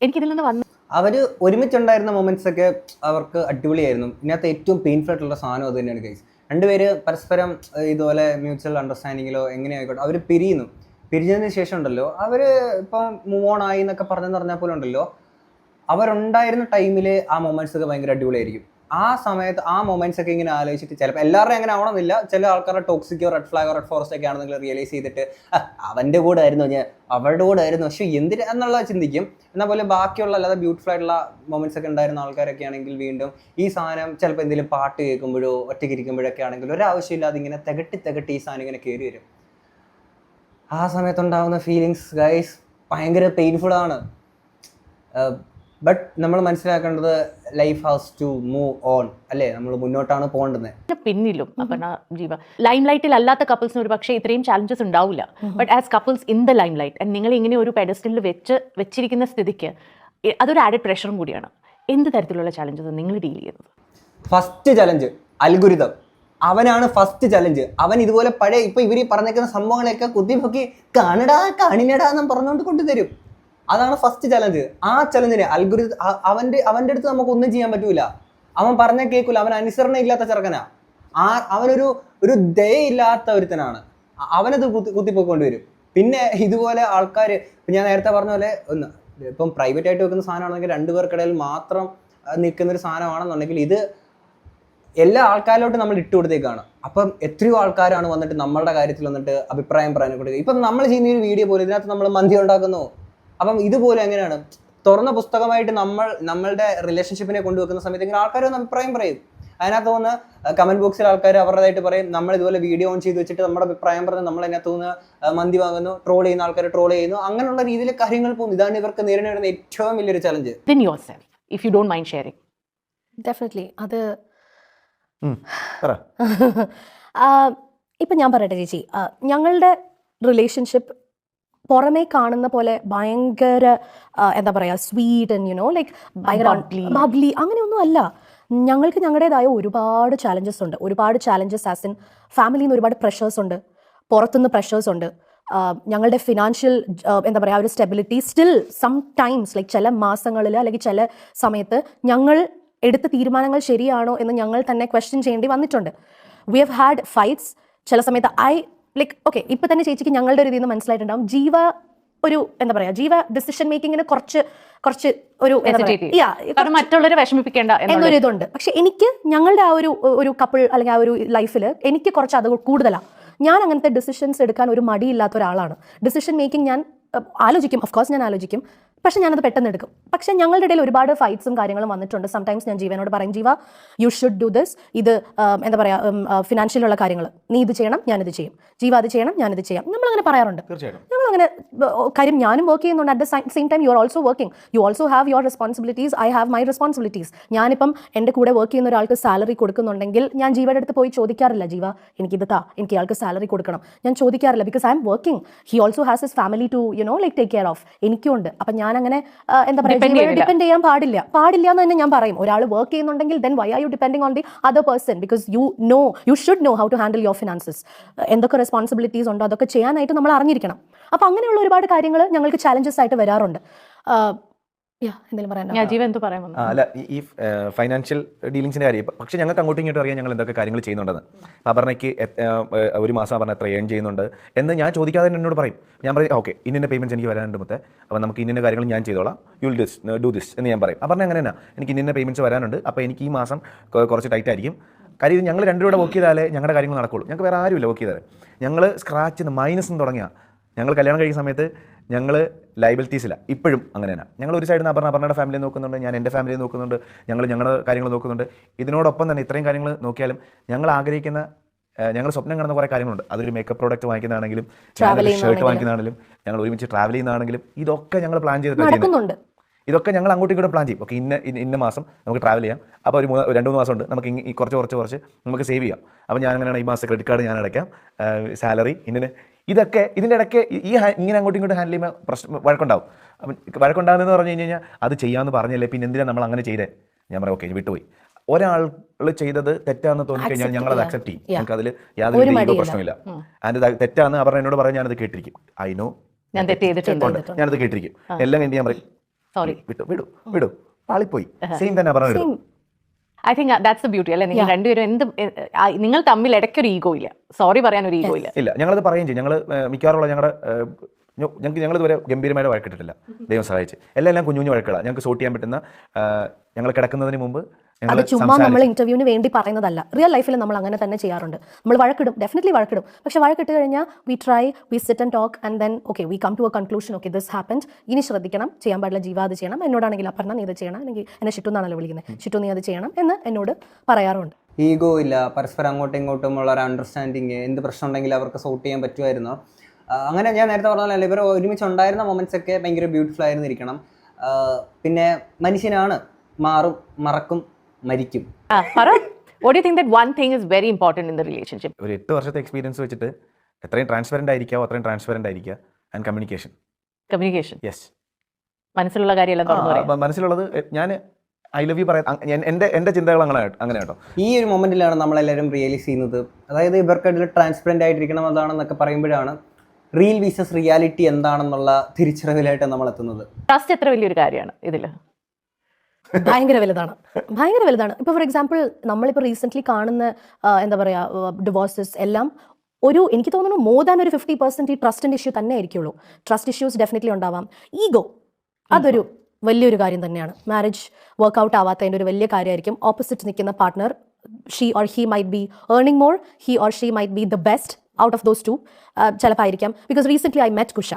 എനിക്കിതിൽ നിന്ന് വന്ന് അവർ ഒരുമിച്ചുണ്ടായിരുന്ന മൊമെന്റ്സ് ഒക്കെ അവർക്ക് അടിപൊളിയായിരുന്നു. ഇതിനകത്ത് ഏറ്റവും പെയിൻഫുൾ ആയിട്ടുള്ള സാധനം അത് തന്നെയാണ് ഗൈസ്. 2 പേര് പരസ്പരം ഇതുപോലെ മ്യൂച്വൽ അണ്ടർസ്റ്റാൻഡിങ്ങിലോ എങ്ങനെയായിക്കോട്ടെ അവർ പിരിഞ്ഞതിന് ശേഷം ഉണ്ടല്ലോ, അവർ ഇപ്പം മൂവ് ഓൺ ആയി എന്നൊക്കെ പറഞ്ഞാൽ പോലും ഉണ്ടല്ലോ, അവരുണ്ടായിരുന്ന ടൈമിൽ ആ മൊമെന്റ്സ് ഒക്കെ ഭയങ്കര അടിപൊളിയായിരിക്കും. ആ സമയത്ത് ആ മൊമെന്റ്സ് ഒക്കെ ഇങ്ങനെ ആലോചിച്ചിട്ട് ചിലപ്പോൾ എല്ലാവരുടെയും അങ്ങനെ ആവണമെന്നില്ല, ചില ആൾക്കാരുടെ ടോക്സിക്കോ റെഡ് ഫ്ലാഗോ റെഡ് ഫോറസ്റ്റ് ഒക്കെ ആണെന്നെങ്കിൽ റിയലൈസ് ചെയ്തിട്ട് അവൻ്റെ കൂടെ ആയിരുന്നു ഞാൻ, അവരുടെ കൂടെ ആയിരുന്നു, പക്ഷെ എന്തിനാ എന്നുള്ള ചിന്തിക്കും. എന്നാൽ പോലെ ബാക്കിയുള്ള അല്ലാതെ ബ്യൂട്ടിഫുൾ ആയിട്ടുള്ള മൊമെന്റ്സ് ഒക്കെ ഉണ്ടായിരുന്ന ആൾക്കാരൊക്കെ ആണെങ്കിൽ വീണ്ടും ഈ സാധനം ചിലപ്പോൾ എന്തെങ്കിലും പാട്ട് കേൾക്കുമ്പോഴോ ഒറ്റയ്ക്ക് ഇരിക്കുമ്പോഴൊക്കെ ആണെങ്കിൽ ഒരാവശ്യമില്ലാതെ ഇങ്ങനെ തികട്ടി ഈ സാധനം ഇങ്ങനെ കയറി വരും. ആ സമയത്തുണ്ടാകുന്ന ഫീലിങ്സ് ഗൈസ് ഭയങ്കര പെയിൻഫുൾ ആണ്. ബട്ട് നമ്മൾ മനസ്സിലാക്കേണ്ടത് life has to move on അല്ലേ, നമ്മൾ മുന്നോട്ടാണ് പോകേണ്ടത്. പിന്നിലും അപർണ ജീവ ലൈം ലൈറ്റിൽ അല്ലാത്ത കപ്പിൾസിന് ഒരു പക്ഷേ ഇത്രയും ചാലഞ്ചസ് ഉണ്ടാവില്ല. But as couples in the lime light നിങ്ങൾ ഇങ്ങനെ ഒരു പെഡസ്റ്റലിൽ വെച്ചിരിക്കുന്ന സ്ഥിതിക്ക് അതൊരു ആഡഡ് പ്രഷറും കൂടിയാണ്. എന്ത് തരത്തിലുള്ള ചാലഞ്ചസ് നിങ്ങൾ ഡീൽ ചെയ്യുന്നത്? First challenge algorithm. അവനാണ് ഫസ്റ്റ് ചലഞ്ച്. അവൻ ഇതുപോലെ പഴയ ഇപ്പൊ ഇവർ പറഞ്ഞേക്കുന്ന സംഭവങ്ങളെയൊക്കെ കുത്തിപ്പൊക്കി കാണടാ കാണിനടാ എന്നും പറഞ്ഞുകൊണ്ട് കൊണ്ടുതരും. അതാണ് ഫസ്റ്റ് ചലഞ്ച്. ആ ചലഞ്ചിന് അൽഗുരിതം അവൻ്റെ അടുത്ത് നമുക്കൊന്നും ചെയ്യാൻ പറ്റൂല. അവൻ പറഞ്ഞ കേൾക്കൂല. അവൻ അനുസരണ ഇല്ലാത്ത ചെറുക്കനാ. അവനൊരു ദയയില്ലാത്ത ഒരുത്തനാണ്. അവനത് കുത്തിപ്പോയിക്കൊണ്ടുവരും. പിന്നെ ഇതുപോലെ ആൾക്കാർ ഞാൻ നേരത്തെ പറഞ്ഞ പോലെ ഇപ്പം പ്രൈവറ്റ് ആയിട്ട് വെക്കുന്ന സാധനമാണെങ്കിൽ രണ്ടുപേർക്കിടയിൽ മാത്രം നിൽക്കുന്നൊരു സാധനമാണെന്നുണ്ടെങ്കിൽ ഇത് എല്ലാ ആൾക്കാരിലോട്ടും നമ്മൾ ഇട്ട് കൊടുത്തേക്കാണ്. അപ്പം എത്രയോ ആൾക്കാരാണ് വന്നിട്ട് നമ്മളുടെ കാര്യത്തിൽ വന്നിട്ട് അഭിപ്രായം പറയാൻ കൊടുക്കുക. ഇപ്പം നമ്മൾ ചെയ്യുന്ന ഒരു വീഡിയോ പോലെ ഇതിനകത്ത് നമ്മൾ മന്തി ഉണ്ടാക്കുന്നു. അപ്പം ഇതുപോലെ എങ്ങനെയാണ് തുറന്ന പുസ്തകമായിട്ട് നമ്മളുടെ റിലേഷൻഷിപ്പിനെ കൊണ്ടുവെക്കുന്ന സമയത്ത് ഇങ്ങനെ ആൾക്കാർ ഒന്ന് അഭിപ്രായം പറയും. അതിനകത്ത് നിന്ന് കമന്റ് ബോക്സിൽ ആൾക്കാർ അവരുടേതായിട്ട് പറയും. നമ്മൾ ഇതുപോലെ വീഡിയോ ഓൺ ചെയ്ത് വെച്ചിട്ട് നമ്മുടെ അഭിപ്രായം പറഞ്ഞ് നമ്മൾ അതിനകത്ത് നിന്ന് മന്തി വാങ്ങുന്നു, ട്രോൾ ചെയ്യുന്ന ആൾക്കാർ ട്രോൾ ചെയ്യുന്നു. അങ്ങനെയുള്ള രീതിയിൽ കാര്യങ്ങൾ പോകുന്നു. ഇതാണ് ഇവർക്ക് നേരിടുന്ന ഏറ്റവും വലിയൊരു challenge. If you don't mind sharing. Definitely അത് പറ. ഇപ്പം ഞാൻ പറയട്ടെ ചേച്ചി, ഞങ്ങളുടെ റിലേഷൻഷിപ്പ് പുറമേ കാണുന്ന പോലെ ഭയങ്കര എന്താ പറയുക സ്വീറ്റ് ആൻഡ് യുനോ ലൈക്ക് ഭയങ്കര ബബ്ലി അങ്ങനെയൊന്നും അല്ല. ഞങ്ങൾക്ക് ഞങ്ങളുടേതായ ഒരുപാട് ചാലഞ്ചസ് ഉണ്ട്. ഒരുപാട് ചാലഞ്ചസ് ആസ് ഇൻ ഫാമിലിയിൽ നിന്ന് ഒരുപാട് പ്രഷേഴ്സ് ഉണ്ട്, പുറത്തുനിന്ന് പ്രഷേഴ്സ് ഉണ്ട്. ഞങ്ങളുടെ ഫിനാൻഷ്യൽ എന്താ പറയുക ഒരു stability still sometimes like ചില മാസങ്ങളിൽ അല്ലെങ്കിൽ ചില സമയത്ത് ഞങ്ങൾ എടുത്ത തീരുമാനങ്ങൾ ശരിയാണോ എന്ന് ഞങ്ങൾ തന്നെ ക്വസ്റ്റ്യൻ ചെയ്യേണ്ടി വന്നിട്ടുണ്ട്. We have had fights. ചില സമയത്ത് ലൈക്ക് ഓക്കെ ഇപ്പം തന്നെ ചേച്ചിക്ക് ഞങ്ങളുടെ ഒരു ഇതിൽ നിന്ന് മനസ്സിലായിട്ടുണ്ടാവും ജീവ ഒരു എന്താ പറയുക ജീവ ഡിസിഷൻ മേക്കിങ്ങിന് കുറച്ച് ഒരു മറ്റുള്ളവരെ വിഷമിപ്പിക്കേണ്ട എന്നൊരു ഇതുണ്ട്. പക്ഷെ എനിക്ക് ഞങ്ങളുടെ ആ ഒരു കപ്പിൾ അല്ലെങ്കിൽ ആ ഒരു ലൈഫിൽ എനിക്ക് കുറച്ച് അത് കൂടുതലാണ്. ഞാൻ അങ്ങനത്തെ ഡിസിഷൻസ് എടുക്കാൻ ഒരു മടിയില്ലാത്ത ഒരാളാണ്. ഡിസിഷൻ മേക്കിംഗ് ഞാൻ ആലോചിക്കും, ഓഫ്കോഴ്സ് ഞാൻ ആലോചിക്കും, പക്ഷെ ഞാനത് പെട്ടെന്ന് എടുക്കും. പക്ഷെ ഞങ്ങളുടെ ഇടയിൽ ഒരുപാട് ഫൈറ്റ്സും കാര്യങ്ങളും വന്നിട്ടുണ്ട്. സംടൈംസ് ഞാൻ ജീവനോട് പറയും, ജീവ യു ഷുഡ് ഡു ദിസ്, ഇത് എന്താ പറയുക ഫിനാൻഷ്യലുള്ള കാര്യങ്ങൾ നീ ഇത് ചെയ്യണം, ഞാനിത് ചെയ്യും, ജീവ അത് ചെയ്യണം, ഞാനിത് ചെയ്യാം. നമ്മളങ്ങനെ പറയാറുണ്ട്. ഞങ്ങളങ്ങനെ കാര്യം ഞാനും വർക്ക് ചെയ്യുന്നുണ്ട്. At the same time you are also working, you also have your responsibilities, I have my responsibilities. ഞാനിപ്പം എൻ്റെ കൂടെ വർക്ക് ചെയ്യുന്ന ഒരാൾക്ക് സാലറി കൊടുക്കുന്നുണ്ടെങ്കിൽ ഞാൻ ജീവയുടെ അടുത്ത് പോയി ചോദിക്കാറില്ല, ജീവ എനിക്കിത് എനിക്ക് ഇയാൾക്ക് സാലറി കൊടുക്കണം, ഞാൻ ചോദിക്കാറില്ല. Because I'm working, he also has his family to like take care of. എനിക്കും ഉണ്ട്. അപ്പം ഞാൻ അങ്ങനെ എന്താ പറയുക ഡിപ്പെൻഡ് ചെയ്യാൻ പാടില്ല എന്ന് തന്നെ ഞാൻ പറയും. ഒരാൾ വർക്ക് ചെയ്യുന്നുണ്ടെങ്കിൽ then why are you depending on the other person? Because you should know how to handle your finances. എന്തൊക്കെ റെസ്പോൺസിബിലിറ്റീസ് ഉണ്ടോ അതൊക്കെ ചെയ്യാനായിട്ട് നമ്മൾ അറിഞ്ഞിരിക്കണം. അപ്പോൾ അങ്ങനെയുള്ള ഒരുപാട് കാര്യങ്ങൾ ഞങ്ങൾക്ക് ചാലഞ്ചസ് ആയിട്ട് വരാറുണ്ട്. അല്ല ഈ ഫൈനാൻഷ്യൽ ഡീലിങ്സിന്റെ കാര്യം പക്ഷേ ഞങ്ങൾക്ക് അങ്ങോട്ടും ഇങ്ങോട്ടും അറിയാം ഞങ്ങൾ എന്തൊക്കെ കാര്യങ്ങൾ ചെയ്യുന്നുണ്ടെന്ന്. അപർണയ്ക്ക് ഒരു മാസം അപർണ എത്ര ഏൺ ചെയ്യുന്നുണ്ട് എന്ന് ഞാൻ ചോദിക്കാതെ എന്നോട് പറയും. ഞാൻ പറയും ഓക്കെ ഇന്ന പേയ്മെന്റ്സ് എനിക്ക് വരാനുണ്ട് മൊത്തം, അപ്പോൾ നമുക്ക് ഇന്ന കാര്യങ്ങൾ ഞാൻ ചെയ്തോളാം, യു വിൽ ഡു ദിസ് എന്ന് ഞാൻ പറയും. അപർണ അങ്ങനെ തന്നെ എനിക്ക് ഇന്ന പേയ്മെന്റ്സ് വരാനുണ്ട്, അപ്പോൾ എനിക്ക് ഈ മാസം കുറച്ച് ടൈറ്റ് ആയിരിക്കും. കാര്യം ഇത് ഞങ്ങൾ രണ്ടുപേരുടെ വർക്ക് ചെയ്താലേ ഞങ്ങളുടെ കാര്യങ്ങൾ നടക്കുള്ളൂ. ഞങ്ങൾക്ക് വേറെ ആരുമില്ല വർക്ക് ചെയ്താൽ. ഞങ്ങൾ സ്ക്രാച്ചിൽ നിന്ന് മൈനസ് നിന്ന് തുടങ്ങിയ ഞങ്ങൾ കല്യാണം കഴിക്കുന്ന സമയത്ത് ഞങ്ങൾ ലൈബിലിറ്റീസില്ല. ഇപ്പോഴും അങ്ങനെ തന്നെ. ഞങ്ങൾ ഒരു സൈഡിൽ നിന്ന് അപർണയുടെ ഫാമിലി നോക്കുന്നുണ്ട്, ഞാൻ എൻ്റെ ഫാമിലി നോക്കുന്നുണ്ട്, ഞങ്ങളുടെ കാര്യങ്ങൾ നോക്കുന്നുണ്ട്. ഇതിനോടൊപ്പം തന്നെ ഇത്രയും കാര്യങ്ങൾ നോക്കിയാലും ഞങ്ങൾ ആഗ്രഹിക്കുന്ന ഞങ്ങൾ സ്വപ്നം കാണുന്ന കുറേ കാര്യങ്ങളുണ്ട്. അതൊരു മേക്കപ്പ് പ്രോഡക്റ്റ് വാങ്ങിക്കുന്നതാണെങ്കിലും ഷർട്ട് വാങ്ങിക്കുന്നതാണെങ്കിലും ഞങ്ങൾ ഒരുമിച്ച് ട്രാവൽ ചെയ്യുന്നതാണെങ്കിലും ഇതൊക്കെ ഞങ്ങൾ പ്ലാൻ ചെയ്തിട്ടുണ്ട്. ഇതൊക്കെ ഞങ്ങൾ അങ്ങോട്ടും ഇങ്ങോട്ടും പ്ലാൻ ചെയ്യും. ഓക്കെ ഇന്ന മാസം നമുക്ക് ട്രാവൽ ചെയ്യാം, അപ്പോൾ ഒരു 2-3 മാസം ഉണ്ട്, നമുക്ക് ഈ കുറച്ച് നമുക്ക് സേവ് ചെയ്യാം. അപ്പോൾ ഞാൻ അങ്ങനെയാണ് ഈ മാസം ക്രെഡിറ്റ് കാർഡ് ഞാൻ അടയ്ക്കാം, സാലറി ഇതൊക്കെ ഇതിൻ്റെ ഇടയ്ക്ക് ഇങ്ങനെ അങ്ങോട്ടും ഇങ്ങോട്ടും ഹാൻഡിൽ ചെയ്യുമ്പോൾ വഴക്കുണ്ടാവും. അപ്പം വഴക്കുണ്ടാകുന്നതെന്ന് പറഞ്ഞു കഴിഞ്ഞാൽ അത് ചെയ്യാമെന്ന് പറഞ്ഞല്ലേ, പിന്നെ എന്തിനാണ് നമ്മൾ അങ്ങനെ ചെയ്തേ? ഞാൻ പറയാം ഓക്കെ വിട്ടുപോയി. ഒരാൾ ചെയ്തത് തെറ്റാന്ന് തോന്നിക്കഴിഞ്ഞാൽ ഞങ്ങളത് അക്സെപ്റ്റ് ചെയ്യും. ഞങ്ങൾക്ക് അതിൽ യാതൊരു രീതിയിലും പ്രശ്നമില്ല. അതിൻ്റെ തെറ്റാന്ന് അവർ എന്നോട് പറയാൻ ഞാനത് കേട്ടിരിക്കും. ഐ നോ ഞാനത് കേട്ടിരിക്കും. എല്ലാം കഴിഞ്ഞ് ഞാൻ പറയും സോറി വിടു പാളിപ്പോയി. സെയിം തന്നെ പറഞ്ഞു. I think that's the beauty അല്ലേ? നിങ്ങൾ രണ്ടുപേരും നിങ്ങൾ തമ്മിൽ ഇടയ്ക്കൊരു ഈഗോ ഇല്ല, സോറി പറയാൻ ഒരു ഈഗോ ഇല്ല. ഞങ്ങളത് പറയുകയും ചെയ്യും. ഞങ്ങൾ മിക്കവാറുള്ള ഞങ്ങൾ ഇതുവരെ ഗംഭീരമായിട്ട് വഴക്കിട്ടിട്ടില്ല, ദൈവം സഹായിച്ച്. എല്ലാം കുഞ്ഞു വഴക്കുകളാണ്. ഞങ്ങൾക്ക് സോട്ട് ചെയ്യാൻ പറ്റുന്ന ഞങ്ങൾ കിടക്കുന്നതിന് മുമ്പ് അത് ചുമ്മാ നമ്മൾ ഇന്റർവ്യൂവിന് വേണ്ടി പറയുന്നതല്ല. റിയൽ ലൈഫിൽ നമ്മൾ അങ്ങനെ തന്നെ ചെയ്യാറുണ്ട്. നമ്മൾ വഴക്കിടും, ഡെഫിനറ്റ്ലി വഴക്കിടും. പക്ഷെ വഴക്കിട്ട് കഴിഞ്ഞാൽ we try, we sit and talk and then okay we come to a conclusion. Okay this happened, ഇനി ശ്രദ്ധിക്കണം, ചെയ്യാൻ പാടില്ല, ജീവ അത് ചെയ്യണം. എന്നോടാണെങ്കിൽ അപർണ നീ ഇത് ചെയ്യണം, അല്ലെങ്കിൽ എന്നെ ഷിട്ടു എന്നാണല്ലോ വിളിക്കുന്നത്, ഷിട്ടു നീ അത് ചെയ്യണം എന്ന് എന്നോട് പറയാറുണ്ട്. ഈഗോ ഇല്ല, പരസ്പരം അങ്ങോട്ടും ഇങ്ങോട്ടും ഉള്ള ഒരു അണ്ടർസ്റ്റാൻഡിങ്, എന്ത് പ്രശ്നം ഉണ്ടെങ്കിലും അവർക്ക് സോർട്ട് ചെയ്യാൻ പറ്റുമായിരുന്നു. അങ്ങനെ ഞാൻ നേരത്തെ പറഞ്ഞാൽ ഇവർ ഒരുമിച്ച് ഉണ്ടായിരുന്ന മൊമെന്റ്സ് ഒക്കെ ഭയങ്കര ബ്യൂട്ടിഫുൾ ആയിരുന്നിരിക്കണം. പിന്നെ മനുഷ്യനാണ്, മാറും, മറക്കും, മരിക്കും. What do you think that one thing is very important in the relationship? ഒരു 8 വർഷത്തെ എക്സ്പീരിയൻസ് വെച്ചിട്ട് എത്രയും ട്രാൻസ്പെറൻ്റ് ആയിരിക്കാവോ അത്രയും ട്രാൻസ്പെറൻ്റ് ആയിരിക്കുക. And communication. Communication. യെസ്. മനസ്സിലുള്ള കാര്യമെല്ലാം തുറന്നു പറയാം. മനസ്സിലുള്ളത് ഞാൻ ഐ ലവ് യു പറയാം. എൻ്റെ ചിന്തകൾ അങ്ങനെ കേട്ടോ. ഈ ഒരു മൊമെന്റിലാണ് നമ്മളെല്ലാവരും റിയലൈസ് ചെയ്യുന്നത്. അതായത് ഇവർക്കിടയിൽ ട്രാൻസ്പെറൻ്റ് ആയിട്ടിരിക്കണം അതാണെന്നൊക്കെ പറയുമ്പോഴാണ് റിയൽ വീസസ് റിയാലിറ്റി എന്താണെന്നുള്ള തിരിച്ചറിവിലായിട്ട് നമ്മൾ എത്തുന്നത്. ട്രസ്റ്റ് എത്ര വലിയൊരു കാര്യമാണ് ഇതിൽ. ഭയങ്കര വലുതാണ്. ഇപ്പോൾ ഫോർ എക്സാമ്പിൾ നമ്മളിപ്പോൾ റീസെൻ്റ്ലി കാണുന്ന എന്താ പറയുക ഡിവോഴ്സസ് എല്ലാം എനിക്ക് തോന്നുന്നു മോർ ദാൻ ഒരു 50% ഈ ട്രസ്റ്റിൻ്റെ ഇഷ്യൂ തന്നെ ആയിരിക്കുള്ളൂ. ട്രസ്റ്റ് ഇഷ്യൂസ് ഡെഫിനറ്റ്ലി ഉണ്ടാവാം. ഈഗോ അതൊരു വലിയൊരു കാര്യം തന്നെയാണ്. മാരേജ് വർക്ക്ഔട്ട് ആവാത്തതിൻ്റെ ഒരു വലിയ കാര്യമായിരിക്കും. ഓപ്പോസിറ്റ് നിൽക്കുന്ന partner, she or he might be earning more, he or she might be the best out of those two. ചിലപ്പോൾ ആയിരിക്കാം. Because recently I met Kusha.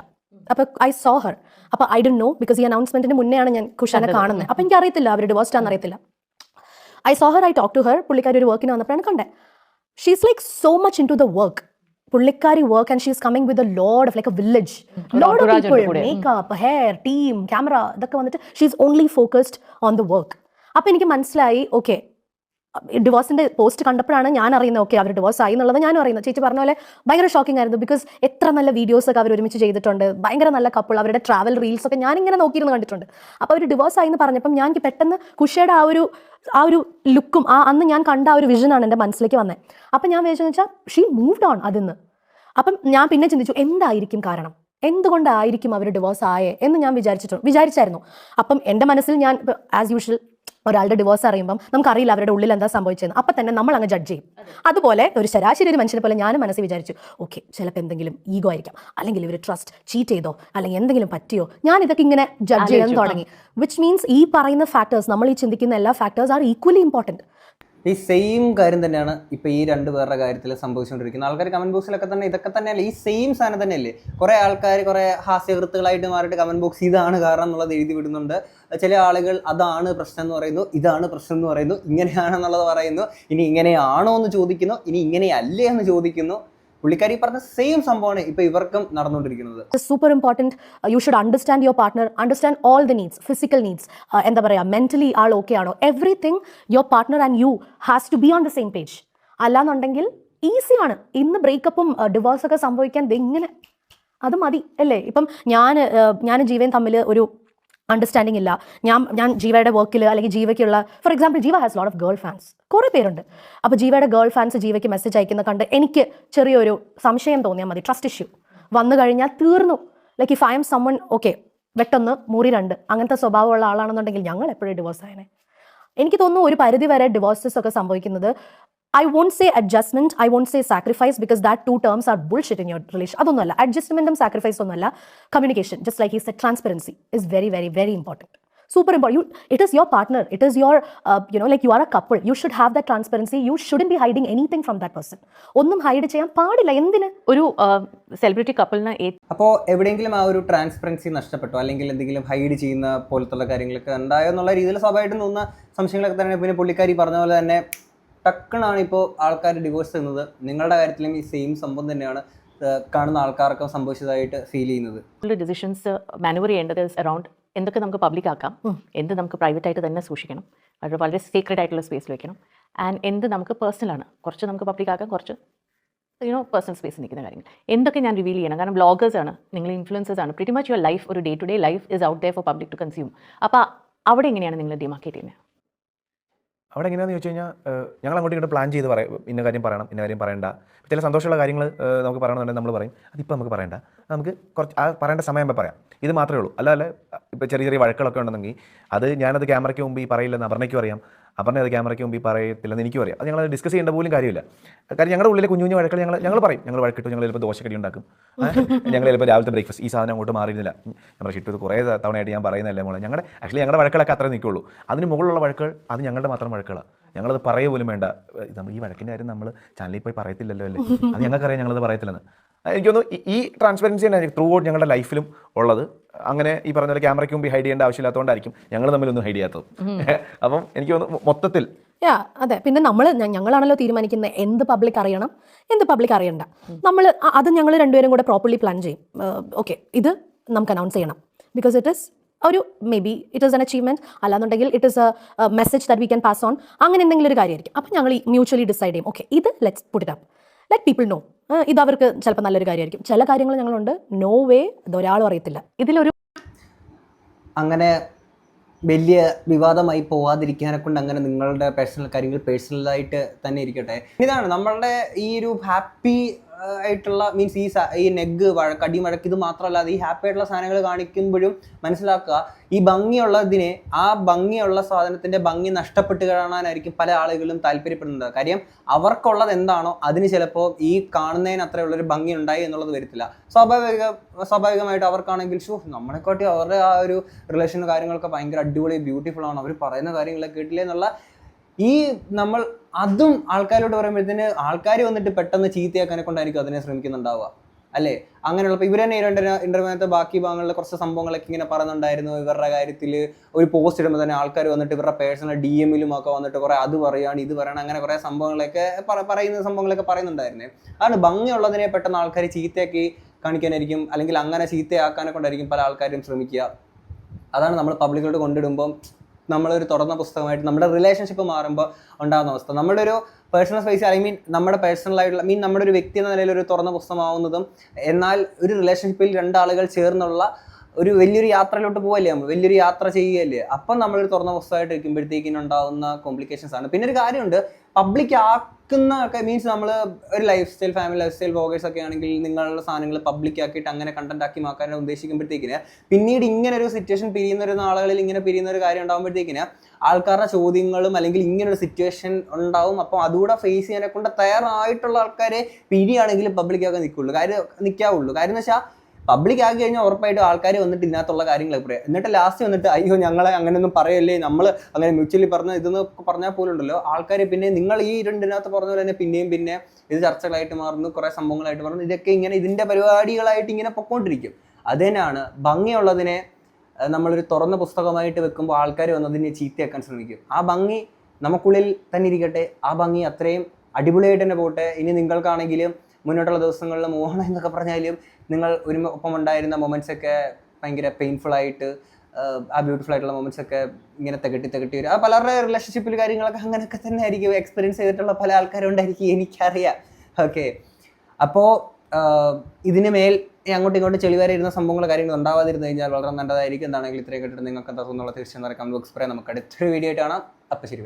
അപ്പോൾ ഐ സോ ഹർ. അപ്പോൾ ഐ ഡോണ്ട് നോ, ബിക്കോസ് ഈ അനൗൺസ്മെന്റിന് മുന്നെയാണ് ഞാൻ കുഷാനെ കാണുന്നത്. അപ്പോൾ എനിക്ക് അറിയത്തില്ല അവർ ഡിവോഴ്സ്ഡ് ആണെന്ന് അറിയത്തില്ല. I saw her, I talk to her. പുള്ളിക്കാരി ഒരു വർക്കിന് വന്നപ്പോഴാണ് കണ്ടത്. She is like so much into the work. പുള്ളിക്കാരി work and she is coming with a load of like a village, load of people, makeup, hair, team, camera, ഇതൊക്കെ വന്നിട്ട് she is only focused on the work. അപ്പോൾ എനിക്ക് മനസ്സിലായി ഓക്കെ ഡിവോഴ്സിൻ്റെ പോസ്റ്റ് കണ്ടപ്പോഴാണ് ഞാൻ അറിയുന്നത് ഓക്കെ അവർ ഡിവോഴ്സ് ആയി എന്നുള്ളത് ഞാനും അറിയുന്നത്. ചേച്ചി പറഞ്ഞ പോലെ ഭയങ്കര ഷോക്കിംഗ് ആയിരുന്നു. ബിക്കോസ് എത്ര നല്ല വീഡിയോസൊക്കെ അവർ ഒരുമിച്ച് ചെയ്തിട്ടുണ്ട്, ഭയങ്കര നല്ല കപ്പിൾ, അവരുടെ ട്രാവൽ റീൽസൊക്കെ ഞാനിങ്ങനെ നോക്കിയിരുന്നു കണ്ടിട്ടുണ്ട്. അപ്പോൾ അവർ ഡിവോഴ്സ് ആയി എന്ന് പറഞ്ഞപ്പം ഞാൻ പെട്ടെന്ന് കുഷയുടെ ആ ഒരു ലുക്കും അന്ന് ഞാൻ കണ്ട ആ ഒരു വിഷനാണ് എൻ്റെ മനസ്സിലേക്ക് വന്നത്. അപ്പം ഞാൻ വിചാരിച്ചെന്ന് വെച്ചാൽ ഷീ മൂവ്ഡ് ഓൺ അതിന്ന്. അപ്പം ഞാൻ പിന്നെ ചിന്തിച്ചു എന്തായിരിക്കും കാരണം, എന്തുകൊണ്ടായിരിക്കും അവർ ഡിവോഴ്സ് ആയേ എന്ന് ഞാൻ വിചാരിച്ചായിരുന്നു. അപ്പം എൻ്റെ മനസ്സിൽ ഞാൻ ആസ് യൂഷ്വൽ ഒരാളുടെ ഡിവോഴ്സ് അറിയുമ്പം നമുക്കറിയില്ല അവരുടെ ഉള്ളിൽ എന്താ സംഭവിച്ചതെന്ന്. അപ്പം തന്നെ നമ്മൾ അങ്ങ് ജഡ്ജ് ചെയ്യും. അതുപോലെ ഒരു ശരാശരി ഒരു മനുഷ്യനെ പോലെ ഞാനും മനസ്സിൽ വിചാരിച്ചു ഓക്കെ ചിലപ്പോൾ എന്തെങ്കിലും ഈഗോ ആയിരിക്കാം, അല്ലെങ്കിൽ ഇവർ ട്രസ്റ്റ് ചീറ്റ് ചെയ്തോ, അല്ലെങ്കിൽ എന്തെങ്കിലും പറ്റിയോ, ഞാൻ ഇതൊക്കെ ഇങ്ങനെ ജഡ്ജ് ചെയ്യാൻ തുടങ്ങി. വിച്ച് മീൻസ് ഈ പറയുന്ന ഫാക്ടേഴ്സ്, നമ്മൾ ഈ ചിന്തിക്കുന്ന എല്ലാ ഫാക്ടേഴ്സ് ആർ ഈക്വലി ഇമ്പോർട്ടൻറ്റ്. ഈ സെയിം കാര്യം തന്നെയാണ് ഇപ്പോൾ ഈ രണ്ട് പേരുടെ കാര്യത്തിൽ സംഭവിച്ചുകൊണ്ടിരിക്കുന്നത്. ആൾക്കാർ കമന്റ് ബോക്സിലൊക്കെ തന്നെ ഇതൊക്കെ തന്നെയല്ലേ, ഈ സെയിം സാധനം തന്നെയല്ലേ. കുറേ ആൾക്കാർ കുറേ ഹാസ്യകൃത്തുകളായിട്ട് മാറിയിട്ട് കമന്റ് ബോക്സ് ഇതാണ് കാരണം എന്നുള്ളത് എഴുതി വിടുന്നുണ്ട്. ചില ആളുകൾ അതാണ് പ്രശ്നം എന്ന് പറയുന്നു, ഇതാണ് പ്രശ്നം എന്ന് പറയുന്നു, ഇങ്ങനെയാണെന്നുള്ളത് പറയുന്നു, ഇനി ഇങ്ങനെയാണോ എന്ന് ചോദിക്കുന്നു, ഇനി ഇങ്ങനെയല്ലേ എന്ന് ചോദിക്കുന്നു. പുള്ളിക്കാരി പറഞ്ഞ സെയിം സംഭവമാണ് ഇപ്പോൾ ഇവർക്കും നടന്നുകൊണ്ടിരിക്കുന്നത്. Super important. You should understand your partner, understand all the needs, physical needs, എന്താ പറയുക മെൻ്റലി ആൾ ഓക്കെ ആണോ, everything your partner and you has to be on the same page. അല്ലാന്നുണ്ടെങ്കിൽ ഈസിയാണ് ഇന്ന് ബ്രേക്കപ്പും ഡിവോഴ്സൊക്കെ സംഭവിക്കാൻ. ഇങ്ങനെ അത് മതി അല്ലേ. ഇപ്പം ഞാൻ ജീവയും തമ്മിൽ ഒരു അണ്ടർസ്റ്റാൻഡിങ് ഇല്ല. ഞാൻ ജീവയുടെ വർക്കിൽ അല്ലെങ്കിൽ ജീവയ്ക്കുള്ള ഫോർ എക്സാമ്പിൾ ജീവ has lot of girl fans, കുറേ പേരുണ്ട്. അപ്പോൾ ജീവയുടെ ഗേൾ ഫാൻസ് ജീവയ്ക്ക് മെസ്സേജ് അയക്കുന്ന കണ്ട് എനിക്ക് ചെറിയൊരു സംശയം തോന്നിയാൽ മതി, ട്രസ്റ്റ് ഇഷ്യൂ വന്നു കഴിഞ്ഞാൽ തീർന്നു. Like if I'm summon okay വെട്ടൊന്ന് മുറി രണ്ട് അങ്ങനത്തെ സ്വഭാവമുള്ള ആളാണെന്നുണ്ടെങ്കിൽ ഞങ്ങൾ എപ്പോഴും ഡിവോഴ്സ് ആയനെ. എനിക്ക് തോന്നുന്നു ഒരു പരിധി വരെ ഡിവോഴ്സസ് ഒക്കെ സംഭവിക്കുന്നത് I won't say adjustment, I won't say sacrifice, because that two terms are bullshit in your relation. അതൊന്നുമല്ല, അഡ്ജസ്റ്റ്മെന്റും സാക്രിഫൈസും ഒന്നുമല്ല. Communication, just like he said, transparency is very very very important. Super important. It is your partner, it is your like you are a couple, you should have that transparency. You shouldn't be hiding anything from that person. ഒന്നും ഹൈഡ് ചെയ്യാൻ പാടില്ല. എന്തിന് ഒരു സെലിബ്രിറ്റി കപ്പിളിന് അപ്പോൾ എവിടെയെങ്കിലും ആ ഒരു ട്രാൻസ്പെറൻസി നഷ്ടപ്പെട്ടോ, അല്ലെങ്കിൽ എന്തെങ്കിലും ഹൈഡ് ചെയ്യുന്ന പോലത്തുള്ള കാര്യങ്ങളൊക്കെ ഉണ്ടായോ എന്നുള്ള രീതിയിൽ സ്വാഭാവികമായിട്ടും തോന്നുന്ന സംശയങ്ങളൊക്കെ തന്നെ. പിന്നെ പുള്ളിക്കാരി പറഞ്ഞ പോലെ തന്നെ ടക്കണാണ് ഇപ്പോൾ ആൾക്കാർ ഡിവോഴ്സ് ചെയ്യുന്നത്. നിങ്ങളുടെ കാര്യത്തിലും ഈ സെയിം സംഭവം തന്നെയാണ് കാണുന്ന ആൾക്കാർക്ക് സംഭവിച്ചതായിട്ട് ഫീൽ ചെയ്യുന്നത്. ഡിസിഷൻസ് മാനുവർ ചെയ്യേണ്ടത് അറൗണ്ട് എന്തൊക്കെ നമുക്ക് പബ്ലിക് ആക്കാം, എന്ത് നമുക്ക് പ്രൈവറ്റ് ആയിട്ട് തന്നെ സൂക്ഷിക്കണം, അത് വളരെ സീക്രട്ട് ആയിട്ടുള്ള സ്പേസിൽ വെക്കണം, ആൻഡ് എന്ത് നമുക്ക് പേഴ്സണലാണ്, കുറച്ച് നമുക്ക് പബ്ലിക് ആക്കാം, കുറച്ച് പേഴ്സണൽ സ്പേസിൽ നിൽക്കുന്ന കാര്യങ്ങൾ എന്തൊക്കെ ഞാൻ റിവീൽ ചെയ്യണം. കാരണം വ്ളോഗേഴ്സാണ്, നിങ്ങൾ ഇൻഫ്ലുവൻസേഴ്സ് ആണ്. പ്രിറ്റി മച്ച് യുവർ ലൈഫ്, ഒരു day to day life is out there for public to consume. അപ്പോൾ അവിടെ എങ്ങനെയാണ് നിങ്ങൾ ഡിമാർക്കേറ്റ് ചെയ്യുന്നത്? അവിടെ എങ്ങനെയാണെന്ന് ചോദിച്ചു കഴിഞ്ഞാൽ ഞങ്ങൾ അങ്ങോട്ടും ഇങ്ങോട്ട് പ്ലാൻ ചെയ്ത് പറയും, ഇന്ന കാര്യം പറയണം, ഇന്ന കാര്യം പറയണ്ട. ചില സന്തോഷമുള്ള കാര്യങ്ങൾ നമുക്ക് പറയണമെന്നുണ്ടെങ്കിൽ നമ്മൾ പറയും, അതിപ്പോൾ നമുക്ക് പറയണ്ട, നമുക്ക് കുറച്ച് പറയേണ്ട സമയം പറയാം. ഇത് മാത്രമേ ഉള്ളൂ. അല്ലാതെ ഇപ്പോൾ ചെറിയ ചെറിയ വഴക്കുകളൊക്കെ ഉണ്ടെങ്കിൽ അത് ഞാനത് ക്യാമറയ്ക്ക് മുമ്പ് ഈ പറയില്ലെന്ന് അപർണയ്ക്കും അറിയാം, അപർണ അത് ക്യാമറയ്ക്ക് മുമ്പിൽ പറയത്തില്ലെന്ന് എനിക്കും അറിയാം. അത് ഞങ്ങൾ ഡിസ്കസ് ചെയ്യേണ്ട പോലും കാര്യമില്ല. കാര്യം ഞങ്ങളുടെ ഉള്ളിലെ കുഞ്ഞു കുഞ്ഞു വഴക്കൾ ഞങ്ങൾ പറയും. ഞങ്ങൾ വഴക്കിട്ടു, ഞങ്ങൾ ചിലപ്പോൾ ദോശക്കടി ഉണ്ടാക്കും, ഞങ്ങൾ ചിലപ്പോൾ രാവിലത്തെ ബ്രേക്ക്ഫാസ്റ്റ് ഈ സാധനം അങ്ങോട്ട് മാറിയിരുന്നില്ല. ഞങ്ങളുടെ ഷിറ്റ് ഇത് കുറേ തവണയായിട്ട് ഞാൻ പറയുന്നതല്ലേ മോളെ. ഞങ്ങളുടെ വഴക്കുകളൊക്കെ അത്രേ നിൽക്കുള്ളൂ. അതിന് മുകളിലുള്ള വഴക്കുകൾ അത് ഞങ്ങളുടെ മാത്രം വഴക്കുകളാണ്. ഞങ്ങളത് പറയുക പോലും വേണ്ട. നമ്മൾ ഈ വഴക്കിൻ്റെ കാര്യം നമ്മൾ ചാനലിൽ പോയി പറയത്തില്ലല്ലോ അല്ലേ, അത് ഞങ്ങൾക്കറിയാം ഞങ്ങളത് പറയത്തില്ലെന്ന്. എനിക്ക് തോന്നുന്നു ഈ ട്രാൻസ്പെറൻസി തന്നെ ത്രൂ ഔട്ട് ഞങ്ങളുടെ ലൈഫിലും ഉള്ളത്. അങ്ങനെ ഈ പറഞ്ഞ പോലെ ക്യാമറയ്ക്ക് മുമ്പ് ഹൈഡ് ചെയ്യേണ്ട ആവശ്യമില്ലാത്തതുകൊണ്ടായിരിക്കും ഞങ്ങൾ തമ്മിലൊന്നും ഹൈഡ് ചെയ്യാത്തത്. അപ്പം എനിക്ക് തോന്നുന്നു മൊത്തത്തിൽ അതെ. പിന്നെ ഞങ്ങളാണല്ലോ തീരുമാനിക്കുന്നത് എന്ത് പബ്ലിക് അറിയണം, എന്ത് പബ്ലിക് അറിയണ്ട. അത് ഞങ്ങൾ രണ്ടുപേരും കൂടെ പ്രോപ്പർലി പ്ലാൻ ചെയ്യും. ഓക്കെ, ഇത് നമുക്ക് അനൗൺസ് ചെയ്യണം ബിക്കോസ് ഇറ്റ് ഈസ് ഒരു maybe it is an achievement, അല്ലാന്നുണ്ടെങ്കിൽ it is a message that we can pass on, അങ്ങനെ എന്തെങ്കിലും ഒരു കാര്യമായിരിക്കും. അപ്പം ഞങ്ങൾ മ്യൂച്വലി ഡിസൈഡ് ചെയ്യും, ഓക്കെ ഇത് let's put it up, let people know. ഇത് അവർക്ക് ചിലപ്പോൾ നല്ലൊരു കാര്യമായിരിക്കും. ചില കാര്യങ്ങൾ ഞങ്ങളുണ്ട് നോ വേ ഇത് ഒരാളും അറിയത്തില്ല. ഇതിലൊരു അങ്ങനെ വലിയ വിവാദമായി പോവാതിരിക്കാനെ കൊണ്ട് അങ്ങനെ നിങ്ങളുടെ പേഴ്സണൽ കാര്യങ്ങൾ പേഴ്സണലായിട്ട് തന്നെ ഇരിക്കട്ടെ. ഇതാണ് നമ്മളുടെ ഈ ഒരു ഹാപ്പി ആയിട്ടുള്ള മീൻസ് ഈ നെഗ് കടി വഴക്ക് ഇത് മാത്രമല്ലാതെ ഈ ഹാപ്പി ആയിട്ടുള്ള സാധനങ്ങൾ കാണിക്കുമ്പോഴും മനസ്സിലാക്കുക, ഈ ഭംഗിയുള്ളതിനെ ആ ഭംഗിയുള്ള സാധനത്തിന്റെ ഭംഗി നഷ്ടപ്പെട്ട് കാണാനായിരിക്കും പല ആളുകളും താല്പര്യപ്പെടുന്നത്. കാര്യം അവർക്കുള്ളത് എന്താണോ അതിന് ചിലപ്പോൾ ഈ കാണുന്നതിന് അത്രയുള്ളൊരു ഭംഗി ഉണ്ടായി എന്നുള്ളത് വരത്തില്ല. സ്വാഭാവികമായിട്ട് അവർക്കാണെങ്കിൽ നമ്മളെക്കാട്ടി അവരുടെ ആ ഒരു റിലേഷനും കാര്യങ്ങളൊക്കെ ഭയങ്കര അടിപൊളി ബ്യൂട്ടിഫുൾ ആണ്, അവർ പറയുന്ന കാര്യങ്ങളൊക്കെ കേട്ടില്ലേ എന്നുള്ള ഈ നമ്മൾ അതും ആൾക്കാരോട് പറയുമ്പോഴത്തേന് ആൾക്കാർ വന്നിട്ട് പെട്ടെന്ന് ചീത്തയാക്കാനെ കൊണ്ടായിരിക്കും അതിനെ ശ്രമിക്കുന്നുണ്ടാവുക അല്ലേ. അങ്ങനെയുള്ള ഇവർ തന്നെ ഇന്റർവ്യൂവിനകത്ത് ബാക്കി ഭാഗങ്ങളിലെ കുറച്ച് സംഭവങ്ങളൊക്കെ ഇങ്ങനെ പറയുന്നുണ്ടായിരുന്നു. ഇവരുടെ കാര്യത്തിൽ ഒരു പോസ്റ്റ് ഇടുമ്പോൾ തന്നെ ആൾക്കാർ വന്നിട്ട് ഇവരുടെ പേഴ്സണൽ DM-ലും ഒക്കെ വന്നിട്ട് കുറെ അത് പറയാണ് ഇത് പറയണം അങ്ങനെ കുറെ സംഭവങ്ങളൊക്കെ പറയുന്ന സംഭവങ്ങളൊക്കെ പറയുന്നുണ്ടായിരുന്നേ. അതാണ് ഭംഗിയുള്ളതിനെ പെട്ടെന്ന് ആൾക്കാർ ചീത്തയാക്കി കാണിക്കാനായിരിക്കും, അല്ലെങ്കിൽ അങ്ങനെ ചീത്തയാക്കാനെ കൊണ്ടായിരിക്കും പല ആൾക്കാരും ശ്രമിക്കുക. അതാണ് നമ്മൾ പബ്ലിക്കോട്ട് കൊണ്ടിടുമ്പം നമ്മളൊരു തുറന്ന പുസ്തകമായിട്ട് നമ്മുടെ റിലേഷൻഷിപ്പ് മാറുമ്പോൾ ഉണ്ടാകുന്ന അവസ്ഥ. നമ്മുടെ ഒരു പേഴ്സണൽ സ്പേസ് നമ്മുടെ പേഴ്സണലായിട്ടുള്ള നമ്മുടെ ഒരു വ്യക്തി എന്ന നിലയിൽ ഒരു തുറന്ന പുസ്തകമാവുന്നതും, എന്നാൽ ഒരു റിലേഷൻഷിപ്പിൽ രണ്ടാളുകൾ ചേർന്നുള്ള ഒരു വലിയൊരു യാത്രയിലോട്ട് പോവല്ലേ, നമ്മൾ വലിയൊരു യാത്ര ചെയ്യുകയല്ലേ, അപ്പം നമ്മളൊരു തുറന്ന പുസ്തകമായിട്ട് ഇരിക്കുമ്പോഴത്തേക്കിനും ഉണ്ടാകുന്ന കോംപ്ലിക്കേഷൻസ് ആണ്. പിന്നെ ഒരു കാര്യമുണ്ട്, പബ്ലിക് ആക്കുന്ന ഒക്കെ മീൻസ് നമ്മൾ ഒരു ഫാമിലി ലൈഫ് സ്റ്റൈൽ വ്ളോഗേഴ്സ് ഒക്കെ ആണെങ്കിൽ നിങ്ങളുടെ സാധനങ്ങൾ പബ്ലിക് ആക്കിയിട്ട് അങ്ങനെ കണ്ടന്റ് ആക്കി മാക്കാൻ ഉദ്ദേശിക്കുമ്പോഴത്തേക്കിന് പിന്നീട് ഇങ്ങനെ ഒരു സിറ്റുവേഷൻ പിരിയുന്ന ആളുകളിൽ ഇങ്ങനെ പിരിയുന്ന ഒരു കാര്യം ഉണ്ടാകുമ്പോഴത്തേക്കിന് ആൾക്കാരുടെ ചോദ്യങ്ങളും അല്ലെങ്കിൽ ഇങ്ങനൊരു സിറ്റുവേഷൻ ഉണ്ടാവും. അപ്പം അതുകൂടെ ഫേസ് ചെയ്യാനെ കൊണ്ട് തയ്യാറായിട്ടുള്ള ആൾക്കാരെ പിരിയാണെങ്കിലും പബ്ലിക് ആക്കാൻ നിൽക്കാവുള്ളൂ. കാര്യം എന്ന് വെച്ചാൽ പബ്ലിക് ആക്കി കഴിഞ്ഞാൽ ഉറപ്പായിട്ടും ആൾക്കാർ വന്നിട്ട് ഇതിനകത്തുള്ള കാര്യങ്ങളൊക്കെ പറയാം. എന്നിട്ട് ലാസ്റ്റ് വന്നിട്ട് അയ്യോ ഞങ്ങളെ അങ്ങനെയൊന്നും പറയല്ലേ, നമ്മൾ അങ്ങനെ മ്യൂച്വലി പറഞ്ഞ ഇതെന്ന് പറഞ്ഞാൽ പോലും ഉണ്ടല്ലോ ആൾക്കാർ പിന്നെ നിങ്ങൾ ഈ രണ്ടിനകത്ത് പറഞ്ഞ പോലെ തന്നെ പിന്നെയും പിന്നെ ഇത് ചർച്ചകളായിട്ട് മാറുന്നു, കുറേ സംഭവങ്ങളായിട്ട് മാറുന്നു. ഇതൊക്കെ ഇങ്ങനെ ഇതിൻ്റെ പരിപാടികളായിട്ട് ഇങ്ങനെ പൊക്കോണ്ടിരിക്കും. അത് തന്നെയാണ് ഭംഗിയുള്ളതിനെ നമ്മളൊരു തുറന്ന പുസ്തകമായിട്ട് വെക്കുമ്പോൾ ആൾക്കാർ വന്നതിനെ ചീത്തയാക്കാൻ ശ്രമിക്കും. ആ ഭംഗി നമുക്കുള്ളിൽ തന്നെ ഇരിക്കട്ടെ, ആ ഭംഗി അത്രയും അടിപൊളിയായിട്ട് തന്നെ പോട്ടെ. ഇനി നിങ്ങൾക്കാണെങ്കിലും മുന്നോട്ടുള്ള ദിവസങ്ങളിൽ മോഹണം എന്നൊക്കെ പറഞ്ഞാലും നിങ്ങൾ ഒപ്പം ഉണ്ടായിരുന്ന മൊമെന്റ്സ് ഒക്കെ ഭയങ്കര പെയിൻഫുൾ ആയിട്ട് ആ ബ്യൂട്ടിഫുൾ ആയിട്ടുള്ള മൊമെന്റ്സ് ഒക്കെ ഇങ്ങനെ തികട്ടി വരും. ആ പലരുടെ റിലേഷൻഷിപ്പിൽ കാര്യങ്ങളൊക്കെ അങ്ങനെയൊക്കെ തന്നെ ആയിരിക്കും. എക്സ്പീരിയൻസ് ചെയ്തിട്ടുള്ള പല ആൾക്കാരും ഉണ്ടായിരിക്കും, എനിക്കറിയാം. ഓക്കെ, അപ്പോൾ ഇതിന് മേൽ അങ്ങോട്ടും ഇങ്ങോട്ടും ചെളിവാരി ഇരുന്ന സംഭവങ്ങൾ കാര്യങ്ങൾ ഉണ്ടാവാതിരുന്നു കഴിഞ്ഞാൽ വളരെ നല്ലതായിരിക്കും. എന്താണെങ്കിലും ഇത്രയും കേട്ടിട്ട് നിങ്ങൾക്ക് എന്താ തോന്നുന്നുള്ള തീർച്ചയായും കമന്റ് ബോക്സ് പറയാം. നമുക്ക് അടുത്തൊരു വീഡിയോ ആയിട്ട് കാണാം. അപ്പം ശരി.